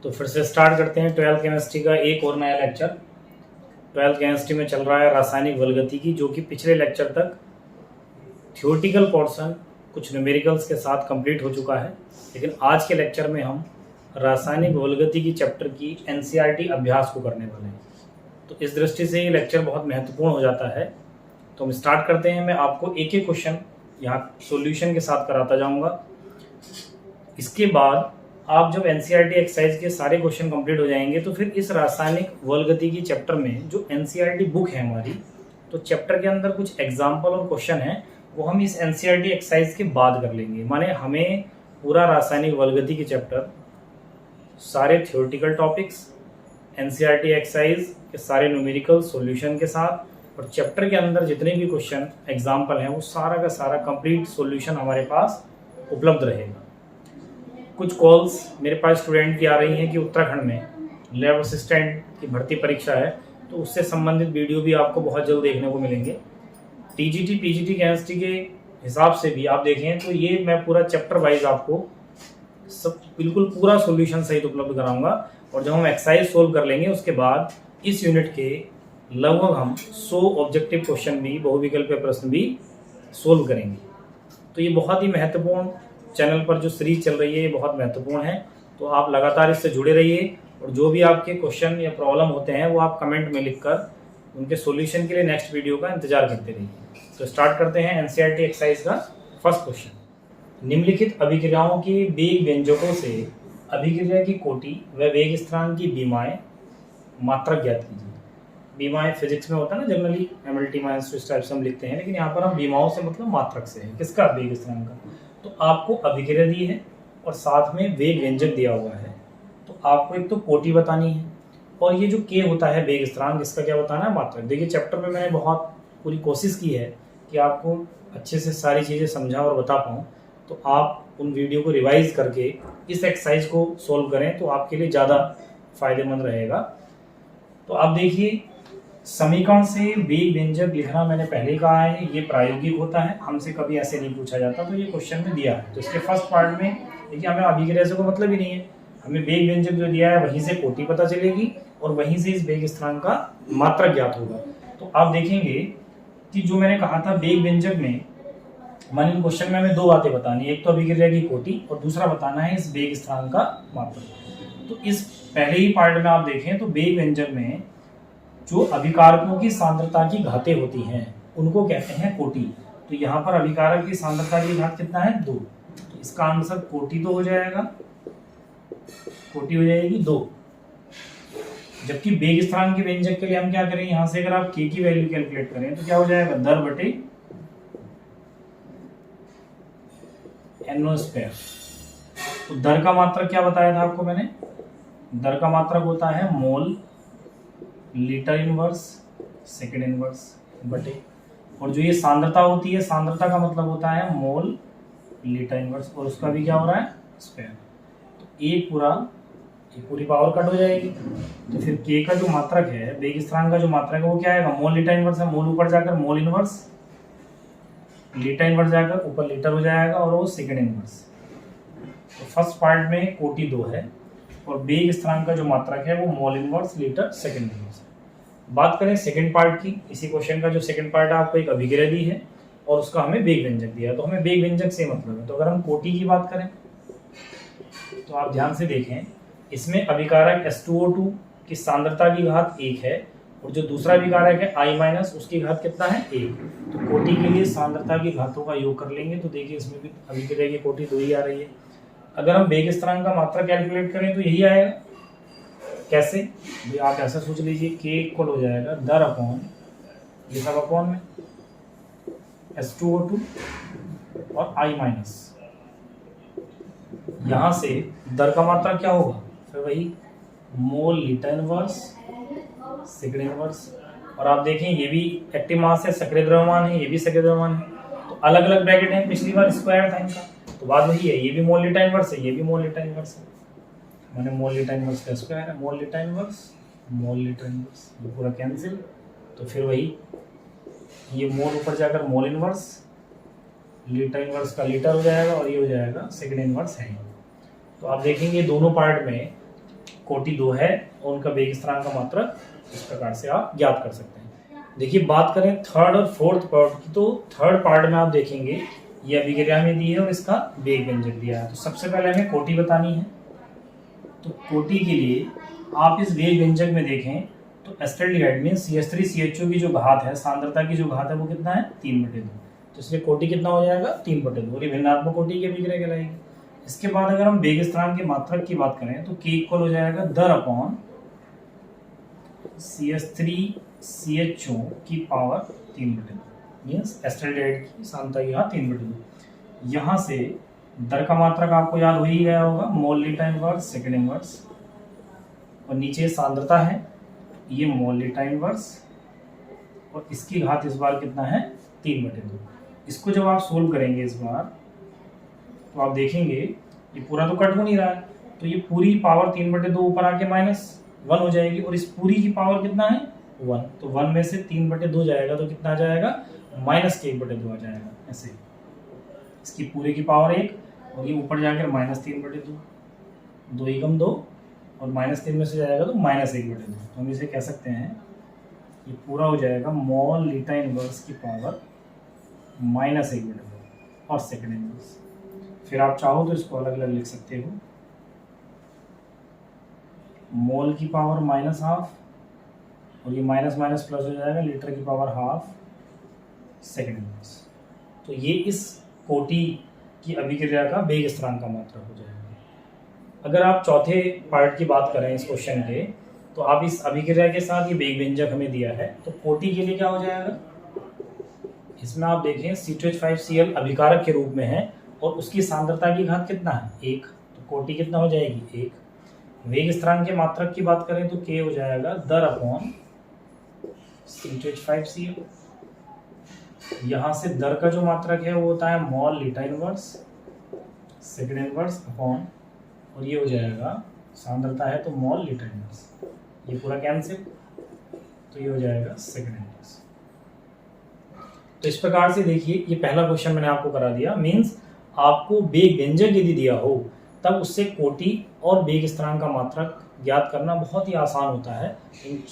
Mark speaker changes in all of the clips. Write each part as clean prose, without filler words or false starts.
Speaker 1: तो फिर से स्टार्ट करते हैं 12th केमिस्ट्री का एक और नया लेक्चर। 12th केमिस्ट्री में चल रहा है रासायनिक बलगतिकी, जो कि पिछले लेक्चर तक थ्योरेटिकल पोर्शन कुछ न्यूमेरिकल्स के साथ कंप्लीट हो चुका है। लेकिन आज के लेक्चर में हम रासायनिक बलगतिकी चैप्टर की एनसीईआरटी अभ्यास को करने वाले हैं। तो इस दृष्टि से ये लेक्चर बहुत महत्वपूर्ण हो जाता है। तो हम स्टार्ट करते हैं। मैं आपको एक एक क्वेश्चन यहाँ सॉल्यूशन के साथ कराता जाऊँगा। इसके बाद आप जब एनसीईआरटी एक्सरसाइज के सारे क्वेश्चन कंप्लीट हो जाएंगे तो फिर इस रासायनिक बलगतिकी चैप्टर में जो एनसीईआरटी बुक है हमारी, तो चैप्टर के अंदर कुछ एग्जाम्पल और क्वेश्चन हैं वो हम इस एनसीईआरटी एक्सरसाइज के बाद कर लेंगे। माने हमें पूरा रासायनिक बलगतिकी चैप्टर, सारे थ्योरेटिकल टॉपिक्स, एनसीईआरटी एक्सरसाइज के सारे न्यूमेरिकल सॉल्यूशन के साथ और चैप्टर के अंदर जितने भी क्वेश्चन एग्जाम्पल हैं वो सारा का सारा कंप्लीट सॉल्यूशन हमारे पास उपलब्ध रहेगा। कुछ कॉल्स मेरे पास स्टूडेंट की आ रही हैं कि उत्तराखंड में लैब असिस्टेंट की भर्ती परीक्षा है, तो उससे संबंधित वीडियो भी आपको बहुत जल्द देखने को मिलेंगे। टीजीटी पीजीटी केमिस्ट्री के हिसाब से भी आप देखें तो ये मैं पूरा चैप्टर वाइज आपको सब बिल्कुल पूरा सॉल्यूशन सहित उपलब्ध कराऊंगा। और जब हम एक्सरसाइज सोल्व कर लेंगे उसके बाद इस यूनिट के लगभग हम 100 ऑब्जेक्टिव क्वेश्चन भी, बहुविकल्पीय प्रश्न भी सोल्व करेंगे। तो ये बहुत ही महत्वपूर्ण चैनल पर जो सीरीज चल रही है ये बहुत महत्वपूर्ण है। तो आप लगातार इससे जुड़े रहिए और जो भी आपके क्वेश्चन या प्रॉब्लम होते हैं वो आप कमेंट में लिखकर उनके सॉल्यूशन के लिए नेक्स्ट वीडियो का इंतजार करते रहिए। तो स्टार्ट करते हैं एनसीईआरटी एक्सरसाइज का फर्स्ट क्वेश्चन। निम्नलिखित अभिक्रियाओं के वेग व्यंजकों से अभिक्रिया की कोटि व वेग स्थिरांक की बीमाएं मात्रक ज्ञात कीजिए। बीमाएं फिजिक्स में होता है ना, जनरली एमएलटी माइनस इस टाइप से हम लिखते हैं, लेकिन यहाँ पर हम बीमाओं से मतलब मात्रक से है। किसका? वेग स्थिरांक का। तो आपको अभिक्रिया दी है और साथ में वेग व्यंजक दिया हुआ है, तो आपको एक तो कोटि बतानी है और ये जो के होता है वेग स्थिरांक, इसका क्या बताना है? मात्रक। देखिए चैप्टर में मैंने बहुत पूरी कोशिश की है कि आपको अच्छे से सारी चीज़ें समझा और बता पाऊँ। तो आप उन वीडियो को रिवाइज करके इस एक्सरसाइज को सोल्व करें तो आपके लिए ज़्यादा फायदेमंद रहेगा। तो आप देखिए, समीकरण से वेग व्यंजक लिखना मैंने पहले ही कहा है, ये प्रायोगिक होता है, हमसे कभी ऐसे नहीं पूछा जाता। तो ये क्वेश्चन में दिया है, तो इसके फर्स्ट पार्ट में देखिए हमें अभिक्रिया से कोई मतलब ही नहीं है। हमें वेग व्यंजक जो दिया है वहीं से कोटि पता चलेगी और वहीं से इस वेग स्थिरांक का मात्रक ज्ञात होगा। तो आप देखेंगे कि जो मैंने कहा था वेग व्यंजक में, मान क्वेश्चन में हमें दो बातें बतानी है, एक तो अभिक्रिया की कोटि और दूसरा बताना है इस वेग स्थिरांक का मात्रक। तो इस पहले ही पार्ट में आप देखें तो वेग व्यंजक में जो अभिकारकों की सांद्रता की घातें होती हैं उनको कहते हैं कोटि। तो यहाँ पर अभिकारक की सांद्रता की घात कितना है? 2। तो इसका आंसर कोटि 2 हो जाएगा, कोटि हो जाएगी 2। जबकि वेग स्थिरांक के व्यंजक के लिए हम क्या करें, यहाँ से अगर आप के की वैल्यू कैलकुलेट करें तो क्या हो जाएगा? दर बटे NO स्क्वायर। तो दर का मात्रक क्या बताया था आपको मैंने? दर का मात्रक होता है mole litre inverse second inverse बटे, और जो ये सांद्रता होती है, सांद्रता का मतलब होता है मोल लीटर इनवर्स, और उसका भी क्या हो रहा है? स्क्वायर। तो एक पूरी पावर कट हो जाएगी। तो फिर के का जो मात्रक है, वेग स्थिरांक का जो मात्रक है वो क्या आएगा? मोल लीटर इनवर्स है, मोल ऊपर जाकर मोल इनवर्स, लीटर इनवर्स जाकर ऊपर लीटर हो जाएगा और वो सेकेंड इनवर्स। तो फर्स्ट पार्ट में कोटि 2 है और वेग स्थिरांक का जो मात्रक है वो mole inverse litre second inverse. बात करें सेकंड पार्ट की, इसी क्वेश्चन का जो सेकंड पार्ट है, आपको एक अभिक्रिया दी है और उसका हमें वेग व्यंजक दिया है, तो हमें वेग व्यंजक से मतलब है। तो अगर हम कोटि की बात करें तो आप ध्यान से देखें, इसमें अभिकारक H2O2 की सांद्रता की घात 1 है और जो दूसरा अभिकारक है I- उसकी घात कितना है? 1। तो कोटि के लिए सांद्रता की घातों का योग कर लेंगे तो देखिए इसमें भी अभिक्रिया की कोटि 2 ही आ रही है। अगर हम वेग स्थिरांक का मात्रक कैलकुलेट करें तो यही आएगा। कैसे? भी आप ऐसा सोच लीजिए, के इक्वल हो जाएगा दर अपॉन, ये सब अपॉन में H2O2 और I-। यहाँ से दर का मात्रक क्या होगा? फिर वही mole litre inverse second inverse, और आप देखें ये भी एक्टिव मास है, सक्रिय द्रव्यमान है, ये भी सक्रिय द्रव्यमान है। तो अलग अलग ब्रैकेट है, पिछली बार स्क्वायर था इनका, तो बात वही है, ये भी मोल लीटर इनवर्स है, ये भी मोल लीटर इनवर्स है। मैंने मोल लीटर इनवर्स का स्क्वायर है, mole litre inverse, mole litre inverse, ये पूरा कैंसिल। तो फिर वही ये मोल ऊपर जाकर मोल इनवर्स, लीटर इनवर्स का लीटर हो जाएगा और ये हो जाएगा सेकेंड इनवर्स है। तो आप देखेंगे दोनों पार्ट में कोटि 2 है और उनका वेग स्थिरांक का मात्रक इस प्रकार से आप ज्ञात कर सकते हैं। देखिए बात करें थर्ड और फोर्थ पार्ट की, तो थर्ड पार्ट में आप देखेंगे ये अभिक्रिया में दी है और इसका वेग व्यंजक दिया है। तो सबसे पहले हमें कोटि बतानी है। तो कोटि के लिए आप इस वेग व्यंजक में देखें तो एस्टल्डिहाइड मींस CH3CHO की जो घात है, सांद्रता की जो घात है वो कितना है 3/2। तो इसलिए कोटि कितना हो जाएगा 3/2 और ये भिन्नात्मक कोटि की अभिक्रिया कहलाएगी। इसके बाद अगर हम वेग स्थिरांक के मात्रक की बात करें तो K इक्वल हो जाएगा दर अपॉन CH3CHO की पावर 3/2 मीन्स एस्टल्डिहाइड की सांद्रता की घात 3/2। यहाँ से दर का मात्रक आपको याद हो ही गया होगा, मोल लीटा इनवर्स सेकंड इनवर्स, और नीचे सांद्रता है ये मोल लीटा इनवर्स, और इसकी घात इस बार कितना है 3/2। इसको जब आप सोल्व करेंगे इस बार तो आप देखेंगे ये पूरा तो कट हो नहीं रहा है, तो ये पूरी पावर 3/2 ऊपर आके -1 हो जाएगी और इस पूरी की पावर कितना है 1। तो 1 में से 3/2 जाएगा तो कितना आ जाएगा -1/2 आ जाएगा। ऐसे इसकी पूरे की पावर 1 और ये ऊपर जाकर -3/2, 2 एकम 2 और -3 में से जाएगा तो -1/2। तो हम इसे कह सकते हैं ये पूरा हो जाएगा मोल लीटा इनवर्स की पावर -1/2 और सेकंड इनवर्स। फिर आप चाहो तो इसको अलग अलग लिख सकते हो, मोल की पावर -12 और ये माइनस माइनस प्लस हो जाएगा लीटर की पावर हाफ सेकंड इनवर्स। तो ये इस कोटि की अभिक्रिया का वेग स्थिरांक का मात्रक हो जाएगा। अगर आप चौथे पार्ट की बात करें इस क्वेश्चन के, तो आप इस अभिक्रिया के साथ ये वेग व्यंजक हमें दिया है, तो कोटि के लिए क्या हो जाएगा, इसमें आप देखें C2H5Cl अभिकारक के रूप में है और उसकी सांद्रता की घात कितना है 1, तो कोटि कितना हो जाएगी 1। वेग स्थिरांक के मात्रक की बात करें तो K हो जाएगा दर अपॉन C2H5Cl। यहाँ से दर का जो मात्रक है वो होता है mole litre inverse second inverse upon, और ये हो जाएगा सांद्रता है तो मोल लीटा इनवर्स, ये पूरा कैंसिल, तो ये हो जाएगा सेकंड इनवर्स। तो इस प्रकार से देखिए ये पहला क्वेश्चन मैंने आपको करा दिया। मींस आपको वेग व्यंजक यदि दिया हो तब उससे कोटि और वेग स्थिरांक का मात्रक ज्ञात करना बहुत ही आसान होता है। इन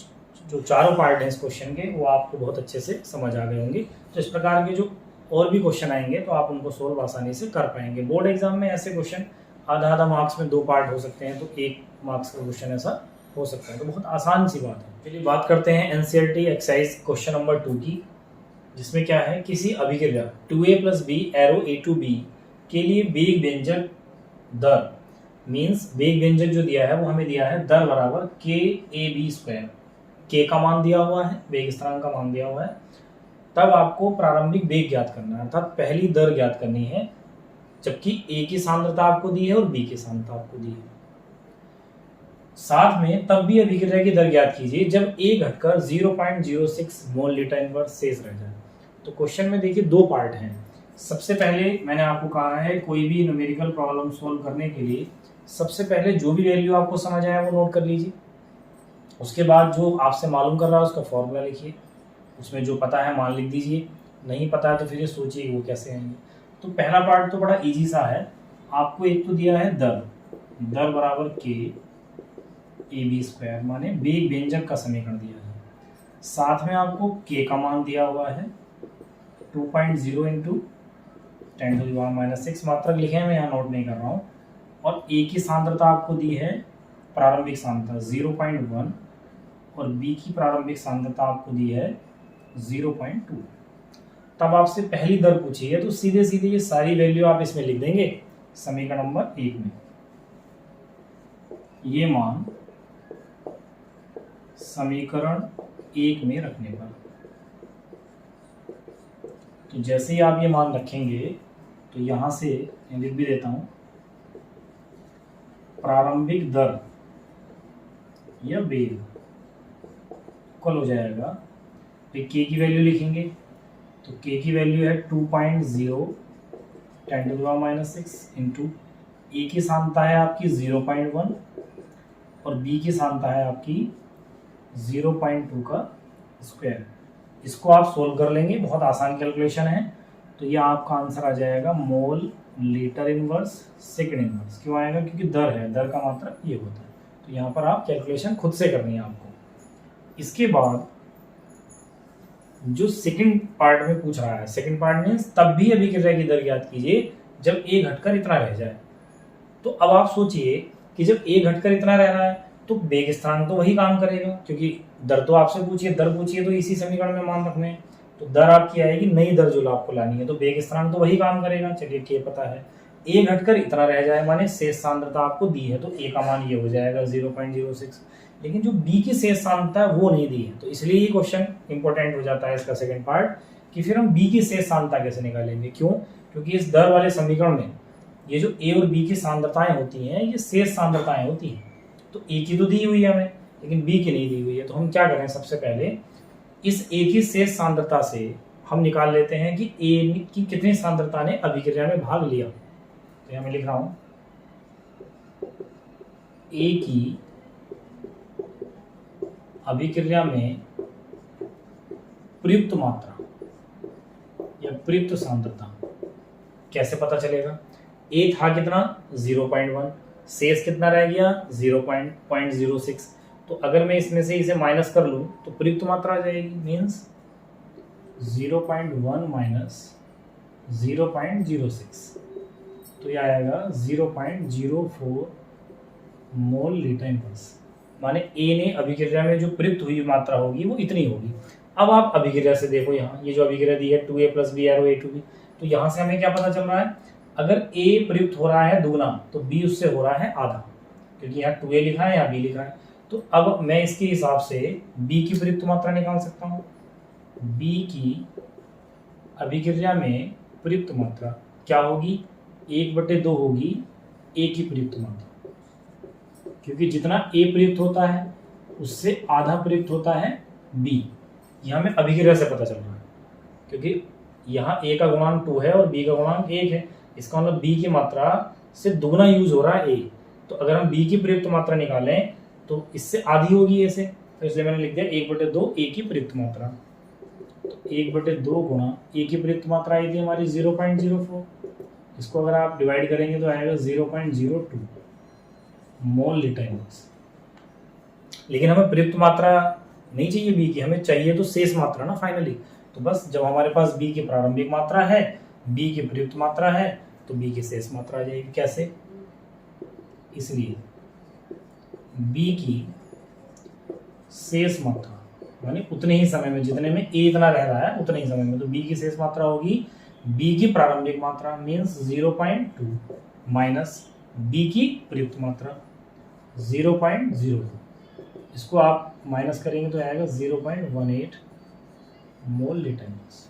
Speaker 1: जो चारों पार्ट हैं इस क्वेश्चन के वो आपको बहुत अच्छे से समझ आ गए होंगे। तो इस प्रकार के जो और भी क्वेश्चन आएंगे तो आप उनको सोल्व आसानी से कर पाएंगे। बोर्ड एग्जाम में ऐसे क्वेश्चन आधा आधा मार्क्स में 2 पार्ट हो सकते हैं, तो 1 मार्क्स का क्वेश्चन ऐसा हो सकता है, तो बहुत आसान सी बात है। चलिए बात करते हैं एनसीईआरटी एक्सरसाइज क्वेश्चन नंबर 2 की, जिसमें क्या है, किसी अभिक्रिया 2a + b arrow a to b के लिए वेग व्यंजक दर, मींस वेग व्यंजक जो दिया है वो हमें दिया है दर बराबर KAB²। K का मान दिया हुआ है, वेग स्थिरांक का मान दिया हुआ है, तब आपको प्रारंभिक वेग ज्ञात करना है, अर्थात पहली दर ज्ञात करनी है, जबकि A की सांद्रता आपको दी है और B की सांद्रता आपको दी है। साथ में तब भी अभिक्रिया की दर ज्ञात कीजिए जब A घटकर 0.06 मोल लीटा इनवर्स शेष रह जाए। तो क्वेश्चन में देखिए 2 पार्ट हैं। सबसे पहले मैंने आपको कहा है कोई भी न्यूमेरिकल प्रॉब्लम सोल्व करने के लिए सबसे पहले जो भी वैल्यू आपको समझ आया वो नोट कर लीजिए। उसके बाद जो आपसे मालूम कर रहा है उसका फॉर्मूला लिखिए, उसमें जो पता है मान लिख दीजिए, नहीं पता है तो फिर ये सोचिए वो कैसे आएंगे। तो पहला पार्ट तो बड़ा इजी सा है। आपको एक तो दिया है दर बराबर KAB², माने वेग व्यंजक का समीकरण दिया है। साथ में आपको K का मान दिया हुआ है 2.0 × 10⁻⁻⁶, मात्रक लिखे हैं, मैं यहाँ नोट नहीं कर रहा हूँ। और A की सांद्रता आपको दी है प्रारंभिक सांद्रता 0.1 और B की प्रारंभिक सांद्रता आपको दी है 0.2। तब आपसे पहली दर पूछी है तो सीधे सीधे ये सारी वैल्यू आप इसमें लिख देंगे समीकरण नंबर 1 में। ये मान समीकरण 1 में रखने पर, तो जैसे ही आप ये मान रखेंगे तो यहां से लिख भी देता हूं, प्रारंभिक दर या वेग इक्वल हो जाएगा, K की वैल्यू लिखेंगे तो K की वैल्यू है 2.0 10⁻⁻⁶ इंटू A की सांद्रता है आपकी 0.1 और B की सांद्रता है आपकी 0.2 का स्क्वायर। इसको आप सोल्व कर लेंगे, बहुत आसान कैलकुलेशन है। तो ये आपका आंसर आ जाएगा mole litre inverse second inverse. क्यों आएगा, क्योंकि दर है, दर का मात्रक ये होता है। तो यहाँ पर आप कैलकुलेशन खुद से करनी है आपको। इसके बाद जो सेकंड पार्ट में पूछ रहा है, सेकंड पार्ट मीन्स तब भी अभिक्रिया की दर ज्ञात कीजिए जब ए घटकर इतना रह जाए। तो अब आप सोचिए कि जब ए घटकर इतना रह रहा है तो वेग स्थिरांक तो वही काम करेगा, क्योंकि दर तो आपसे पूछिए, दर पूछिए तो इसी समीकरण में मान रखने हैं। तो दर आपकी आएगी नई दर जो आपको लानी है, तो वेग स्थिरांक तो वही काम करेगा। चलिए के पता है, ए घटकर इतना रह जाए माने शेष सांद्रता आपको दी है, तो ए का मान ये हो जाएगा 0.06। लेकिन जो बी की शेष सांद्रता है वो नहीं दी है, तो इसलिए ये क्वेश्चन इंपॉर्टेंट हो जाता है इसका सेकंड पार्ट कि फिर हम बी की शेष सांद्रता कैसे निकालेंगे। क्यों? क्योंकि इस दर वाले समीकरण में ये जो ए और बी की सांद्रताएं होती हैं ये शेष सांद्रताएं होती हैं। तो ए की तो दी हुई है हमें, लेकिन बी की नहीं दी हुई है। तो हम क्या करें, सबसे पहले इस ए की शेष सांद्रता से हम निकाल लेते हैं कि ए की कितनी सांद्रता ने अभिक्रिया में भाग लिया। तो यहाँ मैं लिख रहा हूं ए की अभिक्रिया में प्रयुक्त मात्रा या प्रयुक्त सांद्रता कैसे पता चलेगा। ए था कितना 0.1, शेष कितना रह गया 0.06। तो अगर मैं इसमें से इसे माइनस कर लूं तो प्रयुक्त मात्रा आ जाएगी, मीन्स 0.1 माइनस 0.06, तो यह आएगा 0.04 मोल लीटर इनवर्स। माने ए ने अभिक्रिया में जो प्रयुक्त हुई मात्रा होगी वो इतनी होगी। अब आप अभिक्रिया से देखो, यहाँ ये जो अभिक्रिया दी है 2a + b एरो a2b, तो यहाँ से हमें क्या पता चल रहा है, अगर a प्रयुक्त हो रहा है दुगना तो b उससे हो रहा है आधा, क्योंकि यहाँ 2a लिखा है यहाँ b लिखा है। तो अब मैं इसके हिसाब से b की प्रयुक्त मात्रा निकाल सकता हूँ। b की अभिक्रिया में प्रयुक्त मात्रा क्या होगी, 1/2 होगी a की प्रयुक्त मात्रा, क्योंकि जितना a प्रयुक्त होता है उससे आधा प्रयुक्त होता है b। यह हमें अभिक्रिया से पता चल रहा है, क्योंकि यहाँ a का गुणांक 2 है और b का गुणांक 1 है। इसका मतलब b की मात्रा से दुगना यूज हो रहा है a। तो अगर हम b की प्रयुक्त मात्रा निकालें तो इससे आधी होगी a से, तो इसलिए मैंने लिख दिया 1/2 a की प्रयुक्त मात्रा। तो 1/2 गुणा a की प्रयुक्त मात्रा आई थी हमारी 0.04, इसको अगर आप डिवाइड करेंगे तो आएगा 0.02 मोल लीटर इनवर्स। लेकिन हमें प्रयुक्त मात्रा नहीं चाहिए b की, हमें चाहिए तो शेष मात्रा ना फाइनली। तो बस जब हमारे पास b की प्रारंभिक मात्रा है, b की प्रयुक्त मात्रा है, तो b की शेष मात्रा आ जाएगी। कैसे? इसलिए b की शेष मात्रा यानी उतने ही समय में जितने में a इतना रह रहा है उतने ही समय में, तो b की शेष मात्रा होगी b की प्रारंभिक मात्रा मीन्स 0.2 माइनस b की प्रयुक्त मात्रा 0.02। इसको आप माइनस करेंगे तो आएगा 0.18 मोल लीटर इनवर्स।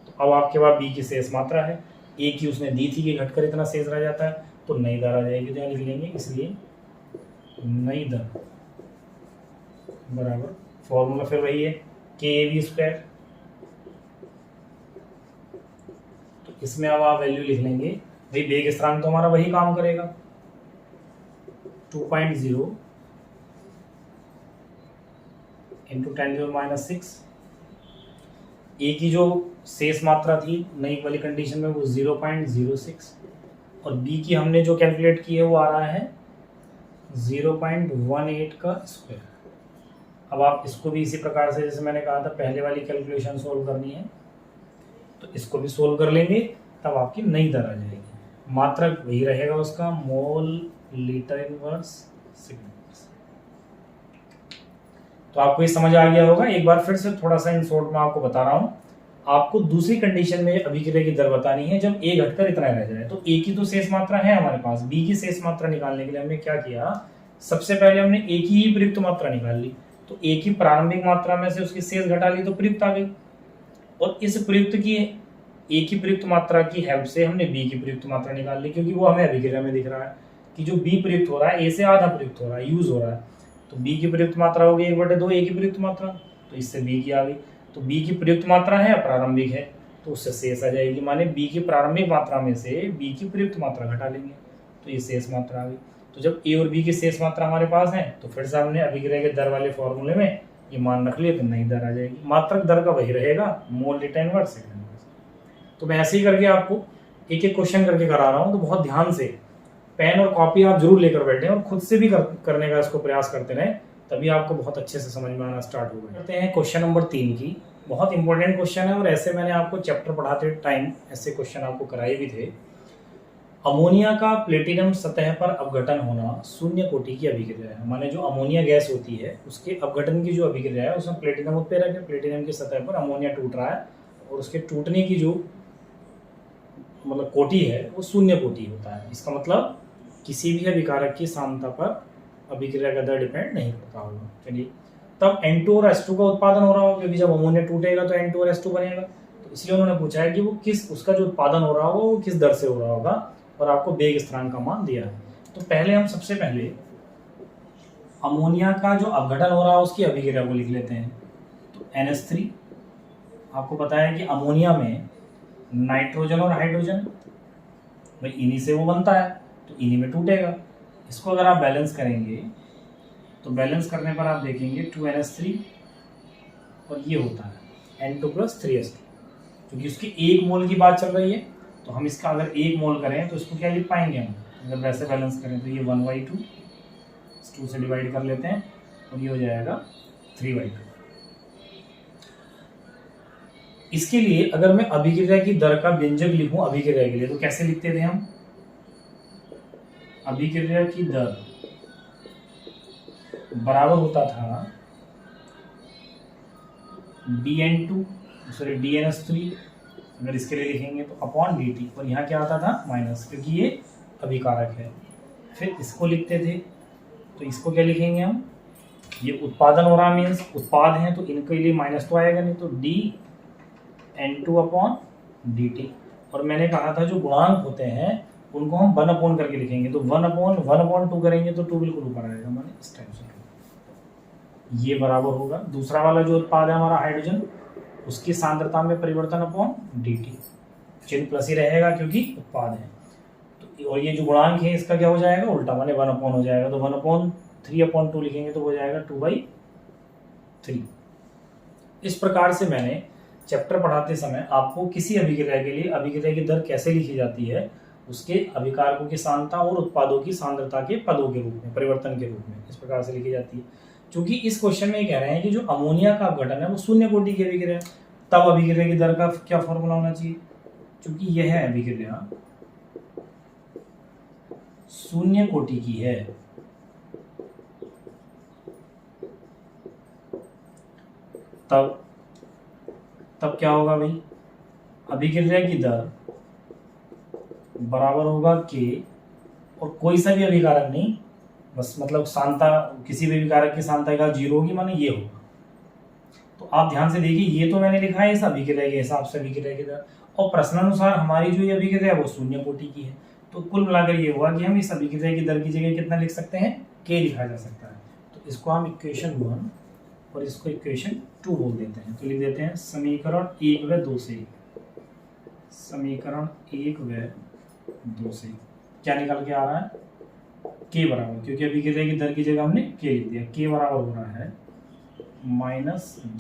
Speaker 1: तो अब आपके पास b की शेष मात्रा है, a की उसने दी थी कि घटकर इतना शेष रह जाता है, तो नई दर आ जाएगी। तो यहाँ लिख लेंगे, इसलिए नई दर बराबर फॉर्मूला फिर वही है KAV²। तो इसमें अब आप वैल्यू लिख लेंगे, भाई वेग स्थिरांक तो हमारा वही काम करेगा 2.0 इंटू 10⁻⁶। ए की जो शेष मात्रा थी नई वाली कंडीशन में वो 0.06 और बी की हमने जो कैलकुलेट की है वो आ रहा है 0.18 का स्क्वायर। अब आप इसको भी इसी प्रकार से जैसे मैंने कहा था पहले वाली कैलकुलेशन सोल्व करनी है, तो इसको भी सोल्व कर लेंगे, तब आपकी नई दर आ जाएगी। मात्रक वही रहेगा उसका, मोल लीटर इनवर्स सेकंड। तो आपको ये समझ आ गया होगा। एक बार फिर से थोड़ा सा इन शॉर्ट में आपको बता रहा हूँ। आपको दूसरी कंडीशन में अभिक्रिया की दर बतानी है जब a घटकर इतना रह जाए। तो a की तो शेष मात्रा है हमारे पास, b की शेष मात्रा निकालने के लिए हमने क्या किया, सबसे पहले हमने a की ही प्रयुक्त मात्रा निकाल ली। तो a की प्रारंभिक मात्रा में से उसकी शेष घटा ली तो प्रयुक्त आ गई, और इस प्रयुक्त की a की प्रयुक्त मात्रा की हेल्प से हमने b की प्रयुक्त मात्रा निकाल ली, क्योंकि वो हमें अभिक्रिया में दिख रहा है कि जो b प्रयुक्त हो रहा है a से आधा प्रयुक्त हो रहा है, यूज हो रहा है। तो b की प्रयुक्त मात्रा होगी 1/2 a की प्रयुक्त मात्रा, तो इससे b की आ गई। तो b की प्रयुक्त मात्रा है प्रारंभिक है, तो उससे शेष आ जाएगी। माने b की प्रारंभिक मात्रा में से b की प्रयुक्त मात्रा घटा लेंगे, तो ये शेष मात्रा आ गई। तो जब a और b की शेष मात्रा हमारे पास है, तो फिर से हमने अभिक्रिया के दर वाले फॉर्मूले में ये मान रख लिए, तो नई दर आ जाएगी। मात्रक दर का वही रहेगा, mole litre inverse second inverse. तो मैं ऐसे ही करके आपको एक एक क्वेश्चन करके करा रहा हूँ, तो बहुत ध्यान से पेन और कॉपी आप जरूर लेकर बैठे और खुद से भी करने का इसको प्रयास करते रहें, तभी आपको बहुत अच्छे से समझ में आना स्टार्ट होगा। करते हैं क्वेश्चन नंबर 3 की। बहुत इंपॉर्टेंट क्वेश्चन है और ऐसे मैंने आपको चैप्टर पढ़ाते टाइम ऐसे क्वेश्चन आपको कराए भी थे। अमोनिया का प्लेटिनम सतह पर अपघटन होना शून्य कोटि की अभिक्रिया है। माने जो अमोनिया गैस होती है उसके अपघटन की जो अभिक्रिया है उसमें प्लेटिनम उत्प्रेरक है, प्लेटिनम की सतह पर अमोनिया टूट रहा है और उसके टूटने की जो मतलब कोटि है वो शून्य कोटि होता है। इसका मतलब किसी भी अभिकारक की सांद्रता पर अभिक्रिया का दर डिपेंड नहीं करता होगा। चलिए, तब N2 और H2 का उत्पादन हो रहा होगा, क्योंकि जब अमोनिया टूटेगा तो N2 और H2 बनेगा। तो इसलिए उन्होंने पूछा है कि वो किस उसका जो उत्पादन हो रहा होगा वो किस दर से हो रहा होगा और आपको वेग स्थिरांक का मान दिया है। तो पहले हम सबसे पहले अमोनिया का जो अपघटन हो रहा है उसकी अभिक्रिया को लिख लेते हैं। तो NH3 आपको पता है कि अमोनिया में नाइट्रोजन और हाइड्रोजन भाई इन्हीं से वो बनता है तो इन्हीं में टूटेगा। इसको अगर आप बैलेंस करेंगे तो बैलेंस करने पर आप देखेंगे 2NH3 और ये होता है N2 + 3H2। क्योंकि उसकी 1 मोल की बात चल रही है तो हम इसका अगर 1 मोल करें तो इसको क्या लिख पाएंगे हम, अगर वैसे बैलेंस करें तो ये 1/2 2 से डिवाइड कर लेते हैं और ये हो जाएगा 3/2। इसके लिए अगर मैं अभिक्रिया की दर का व्यंजक लिखूं अभिक्रिया के लिए तो कैसे लिखते थे हम, अभिक्रिया की दर बराबर होता था DNH3 अगर इसके लिए लिखेंगे तो अपॉन dt और यहाँ क्या आता था माइनस, क्योंकि ये अभिकारक है। फिर इसको लिखते थे तो इसको क्या लिखेंगे हम, ये उत्पादन हो रहा मीन्स उत्पाद है तो इनके लिए माइनस तो आएगा नहीं, तो dN2/dt। और मैंने कहा था जो गुणांक होते हैं उनको हम 1/, करके लिखेंगे तो 1/1/2 करेंगे तो 2 बिल्कुल ऊपर आएगा, माने इस टाइप से ये बराबर होगा। दूसरा वाला जो उत्पाद है हमारा हाइड्रोजन उसकी सांद्रता में परिवर्तन अपॉन dt, चिन्ह प्लस ही रहेगा क्योंकि उत्पाद है। तो और ये जो गुणांक है इसका क्या हो जाएगा उल्टा, माने 1/, हो जाएगा तो 1/3/2 लिखेंगे तो हो जाएगा 2/3। इस प्रकार से मैंने चैप्टर पढ़ाते समय आपको किसी अभिक्रिया के लिए अभिक्रिया की दर कैसे लिखी जाती है उसके अभिकारकों की सांद्रता और उत्पादों की सांद्रता के पदों के रूप में, परिवर्तन के रूप में इस प्रकार से लिखी जाती है। क्योंकि इस क्वेश्चन में ये कह रहे हैं कि जो अमोनिया का अपघटन है वो शून्य कोटि की अभिक्रिया है, तब अभिक्रिया की दर का क्या फॉर्मूला होना चाहिए, क्योंकि यह है अभिक्रिया शून्य कोटि की है तब क्या होगा भाई, अभिक्रिया की दर बराबर होगा K और कोई सा भी अभिकारक नहीं, बस मतलब सांद्रता किसी भी अभिकारक की सांद्रता का 0 होगी, माने ये होगा। तो आप ध्यान से देखिए ये तो मैंने लिखा है इस अभिक्रिया के हिसाब से अभिक्रिया की दर, और प्रश्नानुसार हमारी जो ये अभिक्रिया है वो शून्य कोटि की है। तो कुल मिलाकर ये हुआ कि हम इस अभिक्रिया की दर की जगह कितना लिख सकते हैं, K लिखा जा सकता है। तो इसको हम इक्वेशन 1 और इसको इक्वेशन 2 बोल देते हैं। तो लिख देते हैं समीकरण 1 व 2 से, समीकरण 1 व 2 से क्या निकल के आ रहा है, K बराबर, क्योंकि अभिक्रिया की दर की जगह हमने K लिख दिया, K बराबर हो रहा है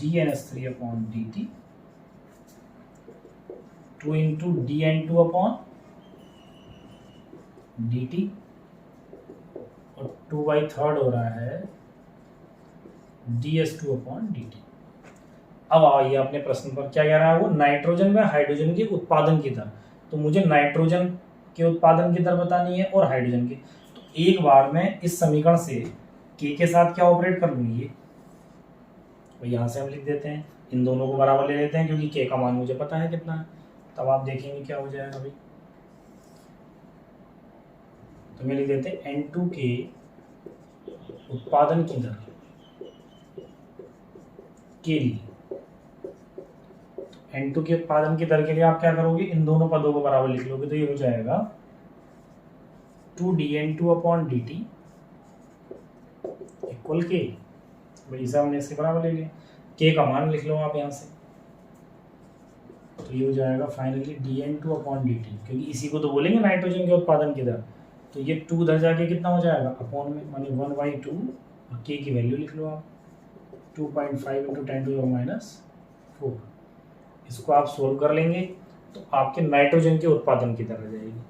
Speaker 1: -dNH3/dt 2 × dN2/dt और 2/3 हो रहा है dS2/dt। अब आइए अपने प्रश्न पर, क्या कह रहा है वो, नाइट्रोजन व हाइड्रोजन के उत्पादन की दर। तो मुझे नाइट्रोजन के उत्पादन की दर बतानी है और हाइड्रोजन की। तो एक बार मैं इस समीकरण से K के साथ क्या ऑपरेट कर लूँ, ये तो यहाँ से हम लिख देते हैं, इन दोनों को बराबर ले लेते हैं क्योंकि K का मान मुझे पता है कितना है। तब आप देखेंगे क्या हो जाएगा भाई, तो मैं लिख देते हैं N2 के उत्पादन की दर के लिए, N2 के उत्पादन की दर के लिए आप क्या करोगे, इन दोनों पदों को बराबर लिख लोगे तो ये हो जाएगा 2dN2/dt इक्वल K। भाई इसे हमने इसके बराबर ले लिया, K का मान लिख लो आप यहाँ से, तो ये हो जाएगा फाइनली dN2/dt, क्योंकि इसी को तो बोलेंगे नाइट्रोजन के उत्पादन की दर। तो ये 2 उधर जाके कितना हो जाएगा अपॉन में, मानी 1/2 और K की वैल्यू लिख लो आप 2.5 × 10⁻⁴। इसको आप सोल्व कर लेंगे तो आपके नाइट्रोजन के उत्पादन की दर आ जाएगी।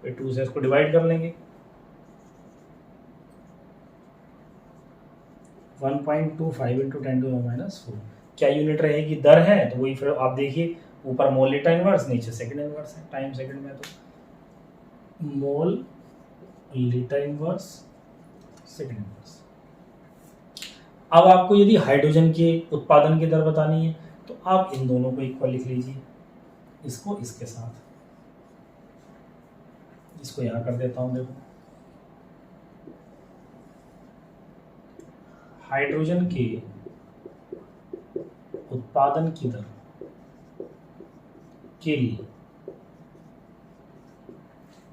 Speaker 1: फिर 2 से इसको डिवाइड कर लेंगे 1.25 इंटू 10⁻⁴। क्या यूनिट रहेगी? दर है, तो वही फिर आप देखिए ऊपर मोल लीटर इनवर्स, नीचे सेकंड इनवर्स है, टाइम सेकंड में तो mole litre inverse second inverse. अब आपको यदि हाइड्रोजन के उत्पादन की दर बतानी है तो आप इन दोनों को इक्वल लिख लीजिए, इसको इसके साथ, इसको यहां कर देता हूं। देखो हाइड्रोजन के उत्पादन की दर के लिए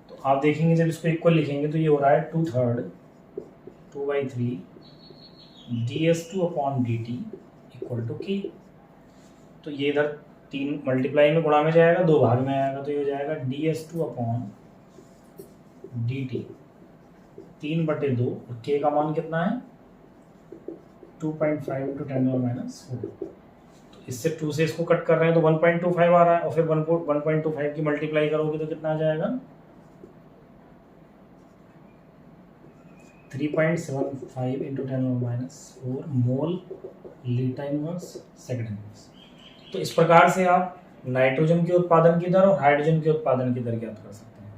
Speaker 1: तो आप देखेंगे जब इसको इक्वल लिखेंगे तो ये हो रहा है 2/3 2/3 ds2/dt इक्वल टू k। तो ये इधर 3 मल्टीप्लाई में गुणा में जाएगा, 2 भाग में आएगा, तो ये हो जाएगा ds2/dt 3/2 और k का मान कितना है 2.5 इंटू 10⁻⁴। तो इससे 2 से इसको कट कर रहे हैं तो 1.25 आ रहा है, और फिर 1.25 की मल्टीप्लाई करोगे तो कितना आ जाएगा 3.75 into 10⁻⁴ mole litre inverse second inverse. तो इस प्रकार से आप नाइट्रोजन के उत्पादन की दर और हाइड्रोजन के उत्पादन की दर ज्ञात कर सकते हैं।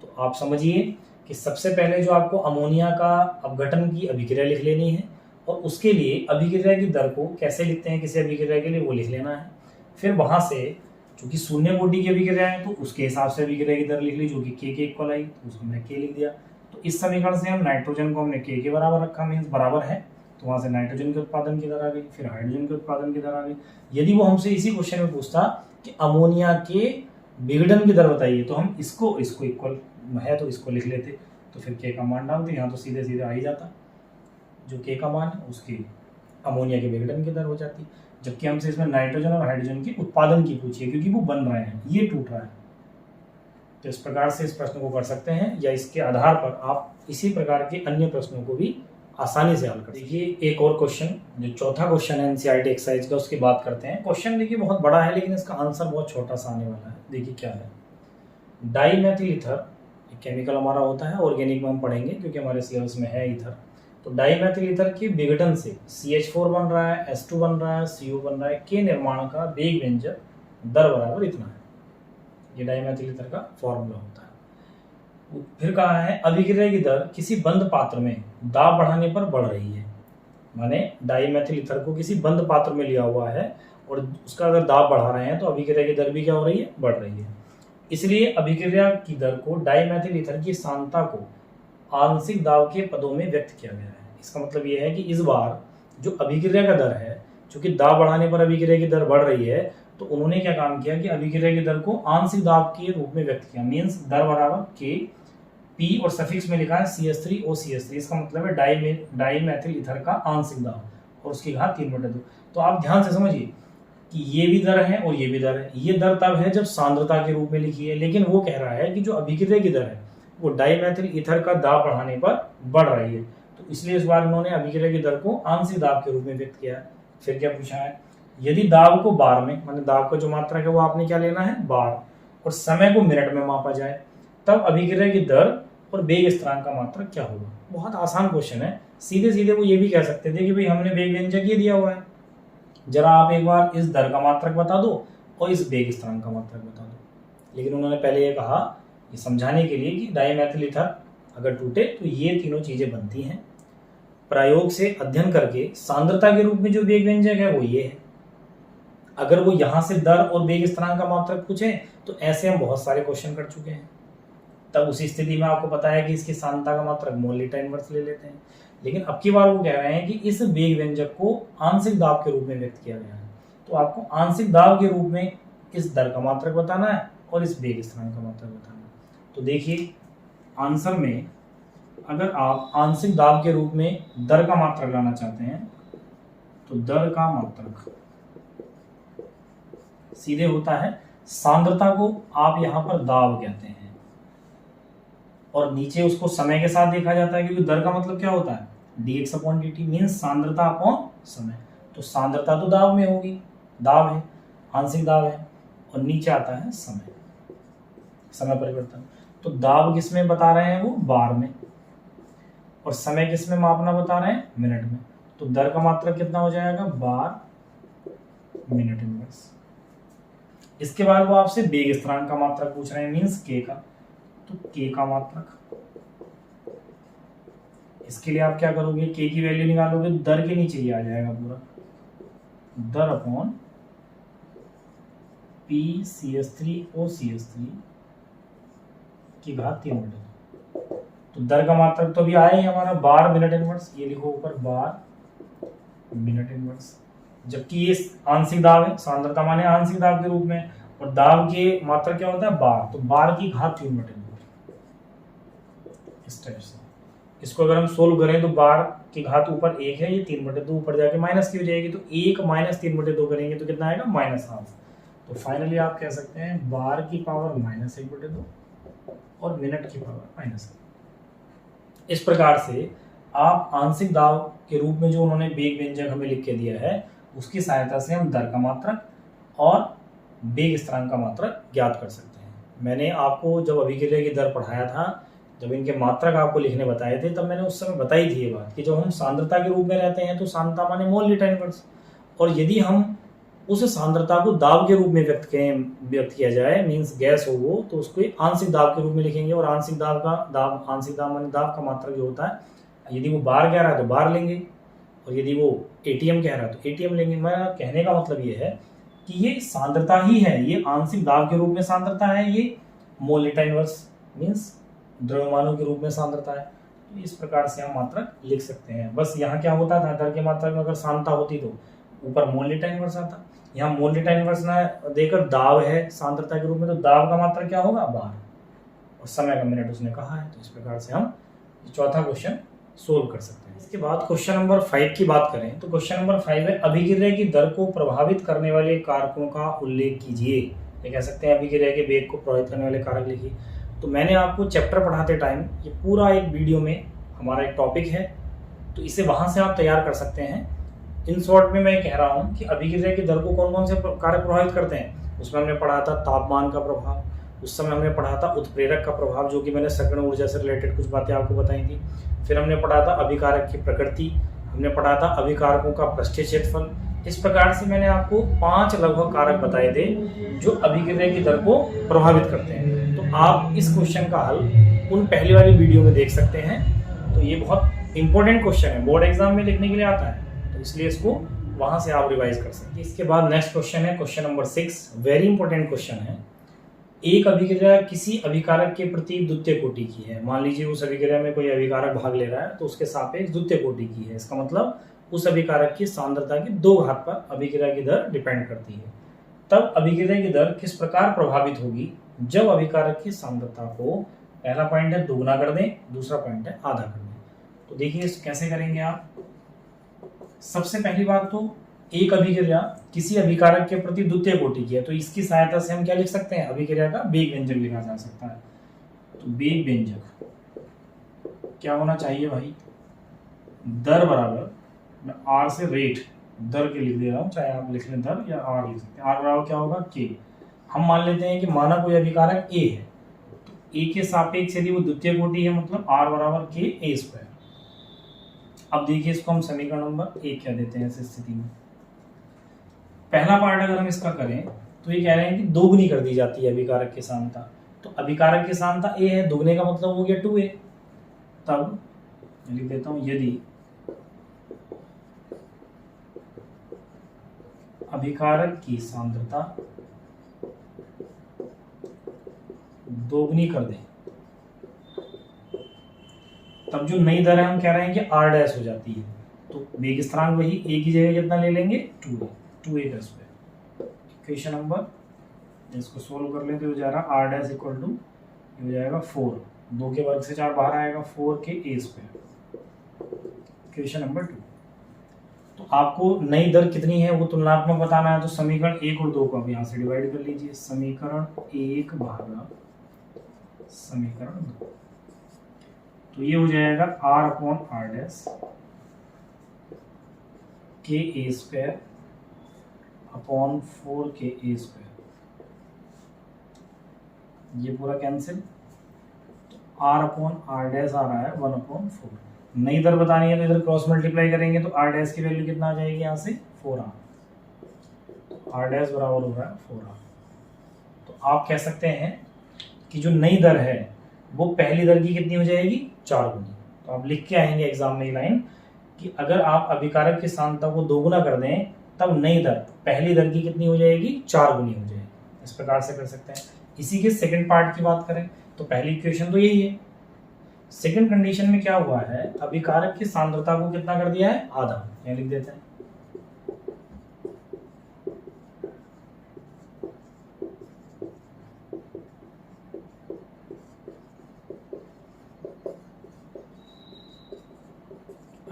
Speaker 1: तो आप समझिए कि सबसे पहले जो आपको अमोनिया का अपघटन की अभिक्रिया लिख लेनी है, और उसके लिए अभिक्रिया की दर को कैसे लिखते हैं किसी अभिक्रिया के लिए वो लिख लेना है। फिर वहां से चूंकि शून्य कोटि की अभिक्रिया है तो उसके हिसाब से अभिक्रिया की दर लिख ली, जो कि के इक्वल आई, तो उसको हमने के लिख दिया। तो इस समीकरण से हम नाइट्रोजन को हमने के बराबर रखा, मीन्स बराबर है, तो वहां से नाइट्रोजन के उत्पादन की दर आ गई, फिर हाइड्रोजन के उत्पादन की दर आ गई। यदि वो हमसे इसी क्वेश्चन में पूछता कि अमोनिया के विघटन की दर बताइए, तो हम इसको इक्वल है तो इसको लिख लेते, तो फिर के का मान डालते, यहाँ तो सीधे सीधे आ ही जाता, जो के का मान है उसकी अमोनिया के विघटन की दर हो जाती। जबकि हमसे इसमें नाइट्रोजन और हाइड्रोजन के उत्पादन की पूछी है, क्योंकि वो बन रहे हैं, ये टूट रहा है। तो इस प्रकार से इस प्रश्न को कर सकते हैं, या इसके आधार पर आप इसी प्रकार के अन्य प्रश्नों को भी आसानी से हल कर। देखिए एक और क्वेश्चन, जो चौथा क्वेश्चन है एनसीईआरटी एक्सरसाइज का, उसकी बात करते हैं। क्वेश्चन देखिए बहुत बड़ा है, लेकिन इसका आंसर बहुत छोटा सा आने वाला है। देखिए क्या है, डाईमेथिल ईथर केमिकल हमारा होता है, ऑर्गेनिक में हम पढ़ेंगे क्योंकि हमारे सिलेबस में है ईथर। तो डाईमेथिल ईथर के विघटन से CH4 बन रहा है, H2 बन रहा है, CO बन रहा है, के निर्माण का वेग व्यंजक दर बराबर इतना है। ये डाईमेथिल ईथर का फॉर्मूला होता है। फिर कहा है अभिक्रिया की दर किसी बंद पात्र में दाब बढ़ाने पर बढ़ रही है। माने डाईमेथिल ईथर को किसी बंद पात्र में लिया हुआ है और उसका अगर दाब बढ़ा रहे हैं तो अभिक्रिया की दर भी क्या हो रही है, बढ़ रही है। इसलिए अभिक्रिया की दर को डाईमेथिल ईथर की सांद्रता को आंशिक दाब के पदों में व्यक्त किया गया है। इसका मतलब यह है कि इस बार जो अभिक्रिया का दर है, चूंकि दाब बढ़ाने पर अभिक्रिया की दर बढ़ रही है, तो उन्होंने क्या काम किया कि अभिक्रिया की दर को आंशिक दाब के रूप में व्यक्त किया। मीन्स दर बराबर के, पी और सफिक्स में लिखा है CH3OCH3। इसका मतलब है डाईमेथिल ईथर का आंशिक दाब, और उसकी घात 3/2। तो आप ध्यान से समझिए कि ये भी दर है और ये भी दर है। ये दर तब है जब सांद्रता के रूप में लिखी है, लेकिन वो कह रहा है कि जो अभिक्रिया की दर है वो डाईमेथिल ईथर का दाब बढ़ाने पर बढ़ रही है। तो इसलिए इस बार उन्होंने अभिक्रिया की दर को आंशिक दाब के रूप में व्यक्त किया है। फिर क्या पूछा है, यदि दाब को बार में, माने दाब का जो मात्रक है वो आपने क्या लेना है, बार, और समय को मिनट में मापा जाए, तब अभिक्रिया की दर और वेग स्थिरांक का मात्रक क्या होगा। बहुत आसान क्वेश्चन है। सीधे सीधे वो ये भी कह सकते थे कि भाई हमने वेग व्यंजक ये दिया हुआ है, जरा आप एक बार इस दर का मात्रक बता दो और इस वेग स्थिरांक का मात्रक बता दो। लेकिन उन्होंने पहले ये कहा, ये समझाने के लिए कि डाईमेथिल ईथर अगर टूटे तो ये तीनों चीजें बनती हैं। प्रयोग से अध्ययन करके सांद्रता के रूप में जो वेग व्यंजक है वो ये है। अगर वो यहां से दर और वेग स्थिरांक का मात्रक पूछे तो ऐसे हम बहुत सारे क्वेश्चन कर चुके हैं। तब उसी स्थिति में आपको पता है कि इसकी सांद्रता का मात्रक मोल लीटर इनवर्स ले लेते हैं। लेकिन अब की बार वो कह रहे हैं कि इस वेग व्यंजक को आंशिक दाब के रूप में व्यक्त किया गया है, तो आपको आंशिक दाब के रूप में इस दर का मात्रक बताना है और इस वेग स्थिरांक का मात्रक बताना है। तो देखिए आंसर में अगर आप आंशिक दाब के रूप में दर का मात्रक लाना चाहते हैं तो दर का मात्रक सीधे होता है, सांद्रता को आप यहां पर दाब कहते हैं और नीचे उसको समय के साथ देखा जाता है, क्योंकि दर का मतलब क्या होता है, dx/dt मीन्स सांद्रता अपॉन समय। तो सांद्रता तो दाब में होगी, दाब है, आंशिक दाब है, और नीचे आता है समय, समय परिवर्तन। तो दाब किस में बता रहे हैं वो, बार में, और समय किस में मापना बता रहे हैं, मिनट में। तो दर का मात्रक कितना हो जाएगा, बार मिनट इनवर्स। इसके बाद वो आपसे वेग स्थिरांक का मात्रक पूछ रहे हैं, मींस के का, तो के का मात्रक। इसके लिए आप क्या करोगे, के की वैल्यू निकालोगे, दर के नीचे ही आ जाएगा पूरा, दर upon P C S three O C S three की घात 3/2। तो दर का मात्रक तो अभी आया ही हमारा बार मिनट इनवर्स, ये लिखो ऊपर बार मिनट इनवर्स। जबकि ये आंशिक दाब है, सांद्रता माने आंशिक दाब के रूप में, और दाब के मात्रक क्या होता है, बार, तो बार की घात 3/2 इस टाइप से। इसको अगर हम सोल्व करें तो बार की घात ऊपर 1 है, ये 3/2 ऊपर जाके माइनस की हो जाएगी, तो 1 माइनस 3/2 करेंगे तो कितना आएगा, -12। तो फाइनली आप कह सकते हैं बार की पावर -1/2 और मिनट की पावर -1। इस प्रकार से आप आंशिक दाब के रूप में जो उन्होंने वेग व्यंजक हमें लिख के दिया है, उसकी सहायता से हम दर का मात्रक और वेग स्थिरांक का मात्रक ज्ञात कर सकते हैं। मैंने आपको जब अभिक्रिया की दर पढ़ाया था, जब इनके मात्रक आपको लिखने बताए थे, तब मैंने उस समय बताई थी ये बात कि जब हम सांद्रता के रूप में रहते हैं तो सांद्रता माने मोल लीटर इनवर्स, और यदि हम उस सांद्रता को दाब के रूप में व्यक्त किया जाए, मींस गैस हो वो, तो उसको आंशिक दाब के रूप में लिखेंगे, और आंशिक दाब माने दाब का मात्रक जो होता है, यदि वो बार कह रहा है तो बार लेंगे, और यदि वो एटीएम कह रहा है तो एटीएम लेंगे। मेरा कहने का मतलब ये है कि ये सांद्रता ही है, ये आंशिक दाब के रूप में सांद्रता है, ये मोल लीटर इनवर्स मींस द्रव्यमानों के रूप में सांद्रता है। तो इस प्रकार से हम मात्रक लिख सकते हैं। बस यहाँ क्या होता था, दर के मात्रक में अगर सांद्रता होती तो ऊपर मोल लीटर इनवर्स आता, यहाँ मोल लीटर इनवर्स ना देकर दाब है सांद्रता के रूप में, तो दाब का मात्रक क्या होगा, बार, और समय का मिनट उसने कहा है। तो इस प्रकार से हम चौथा क्वेश्चन सोल्व कर सकते हैं। इसके बाद क्वेश्चन नंबर 5 की बात करें तो क्वेश्चन नंबर 5 है, अभिक्रिया की दर को प्रभावित करने वाले कारकों का उल्लेख कीजिए। ये कह सकते हैं अभिक्रिया के वेग को प्रभावित करने वाले कारक लिखिए। तो मैंने आपको चैप्टर पढ़ाते टाइम ये पूरा एक वीडियो में हमारा एक टॉपिक है, तो इसे वहां से आप तैयार कर सकते हैं। इन शॉर्ट में मैं कह रहा हूँ कि अभिक्रिया की दर को कौन कौन से कारक प्रभावित करते हैं। उसमें हमने पढ़ा था तापमान का प्रभाव, उस समय हमने पढ़ा था उत्प्रेरक का प्रभाव, जो कि मैंने सघन ऊर्जा से रिलेटेड कुछ बातें आपको बताई थी। फिर हमने पढ़ा था अभिकारक की प्रकृति, हमने पढ़ा था अभिकारकों का पृष्ठीय क्षेत्रफल। इस प्रकार से मैंने आपको 5 लगभग कारक बताए थे जो अभिक्रिया की दर को प्रभावित करते हैं। तो आप इस क्वेश्चन का हल उन पहली वाली वीडियो में देख सकते हैं। तो ये बहुत इंपॉर्टेंट क्वेश्चन है, बोर्ड एग्जाम में लिखने के लिए आता है, तो इसलिए इसको वहां से आप रिवाइज कर सकते हैं। इसके बाद नेक्स्ट क्वेश्चन है question number 6, very important question है। एक अभिक्रिया किसी अभिकारक के प्रति द्वितीय कोटि की है। मान लीजिए उस अभिक्रिया में कोई अभिकारक भाग ले रहा है तो उसके सापेक्ष द्वितीय कोटि की है। इसका मतलब उस अभिकारक की सांद्रता की 2 घात पर अभिक्रिया की दर डिपेंड करती है। तब अभिक्रिया की दर किस प्रकार प्रभावित होगी, जब अभिकारक की सांद्रता को, पहला पॉइंट है दोगुना कर दें, दूसरा पॉइंट है आधा कर दें। तो देखिए कैसे करेंगे आप। सबसे पहली बात तो एक अभिक्रिया किसी अभिकारक के प्रति द्वितीय कोटि की है, तो इसकी सहायता से हम क्या लिख सकते हैं, अभिक्रिया का वेग व्यंजक लिखा जा सकता है। तो वेग व्यंजक क्या होना चाहिए भाई, दर बराबर, मैं आर से रेट दर के लिख दे रहा हूं, चाहे आप लिख लें दर या आर लिख सकते हैं। आर बराबर क्या होगा, के। हम मान लेते हैं कि माना कोई अभिकारक ए है, तो ए के सापेक्ष यदि वो द्वितीय कोटि है, मतलब आर बराबर के ए स्क्वायर। अब देखिए इसको हम समीकरण नंबर 1 क्या देते हैं इस स्थिति में। पहला पार्ट अगर हम इसका करें तो ये कह रहे हैं कि दोगुनी कर दी जाती है अभिकारक की सांद्रता। तो अभिकारक की सांद्रता ए है, दोगुने का मतलब हो गया 2a। तब लिख देता हूं, यदि अभिकारक की सांद्रता दोगुनी कर दें, तब जो नई दर है हम कह रहे हैं कि r डैश हो जाती है। तो वेग स्थिरांक वही a की जगह कितना ले लेंगे, 2a का स्क्वायर। इक्वेशन नंबर, इसको सोल्व कर लें तो हो जाएगा r डैश इक्वल टू, हो जाएगा 4, 2 के वर्ग से 4 बाहर आएगा, 4 स्क्वायर। Equation number 2। तो आपको नई दर कितनी है वो तुलनात्मक बताना है, तो समीकरण 1 और 2 को आप यहाँ से डिवाइड कर लीजिए। समीकरण 1 भागा समीकरण 2, तो ये हो जाएगा r अपॉन r डैश के ए स्क्वायर अपॉन 4 के स्क्वायर, ये पूरा कैंसिल। तो r अपॉन r डैश आ रहा है 1/4। नई दर बतानी है तो इधर क्रॉस मल्टीप्लाई करेंगे तो आर डैश की वैल्यू कितना आ जाएगी यहाँ से 4r, आर डैश बराबर हो रहा है 4r। तो आप कह सकते हैं कि जो नई दर है वो पहली दर की कितनी हो जाएगी 4 गुनी। तो आप लिख के आएंगे एग्जाम में ये लाइन कि अगर आप अभिकारक की सांद्रता को 2 गुना कर दें तब नई दर पहली दर की कितनी हो जाएगी 4 गुनी हो जाएगी। इस प्रकार से कर सकते हैं। इसी के सेकंड पार्ट की बात करें तो पहली इक्वेशन तो यही है। सेकंड कंडीशन में क्या हुआ है, अभिकारक की सांद्रता को कितना कर दिया है आधा, यहाँ लिख देते हैं।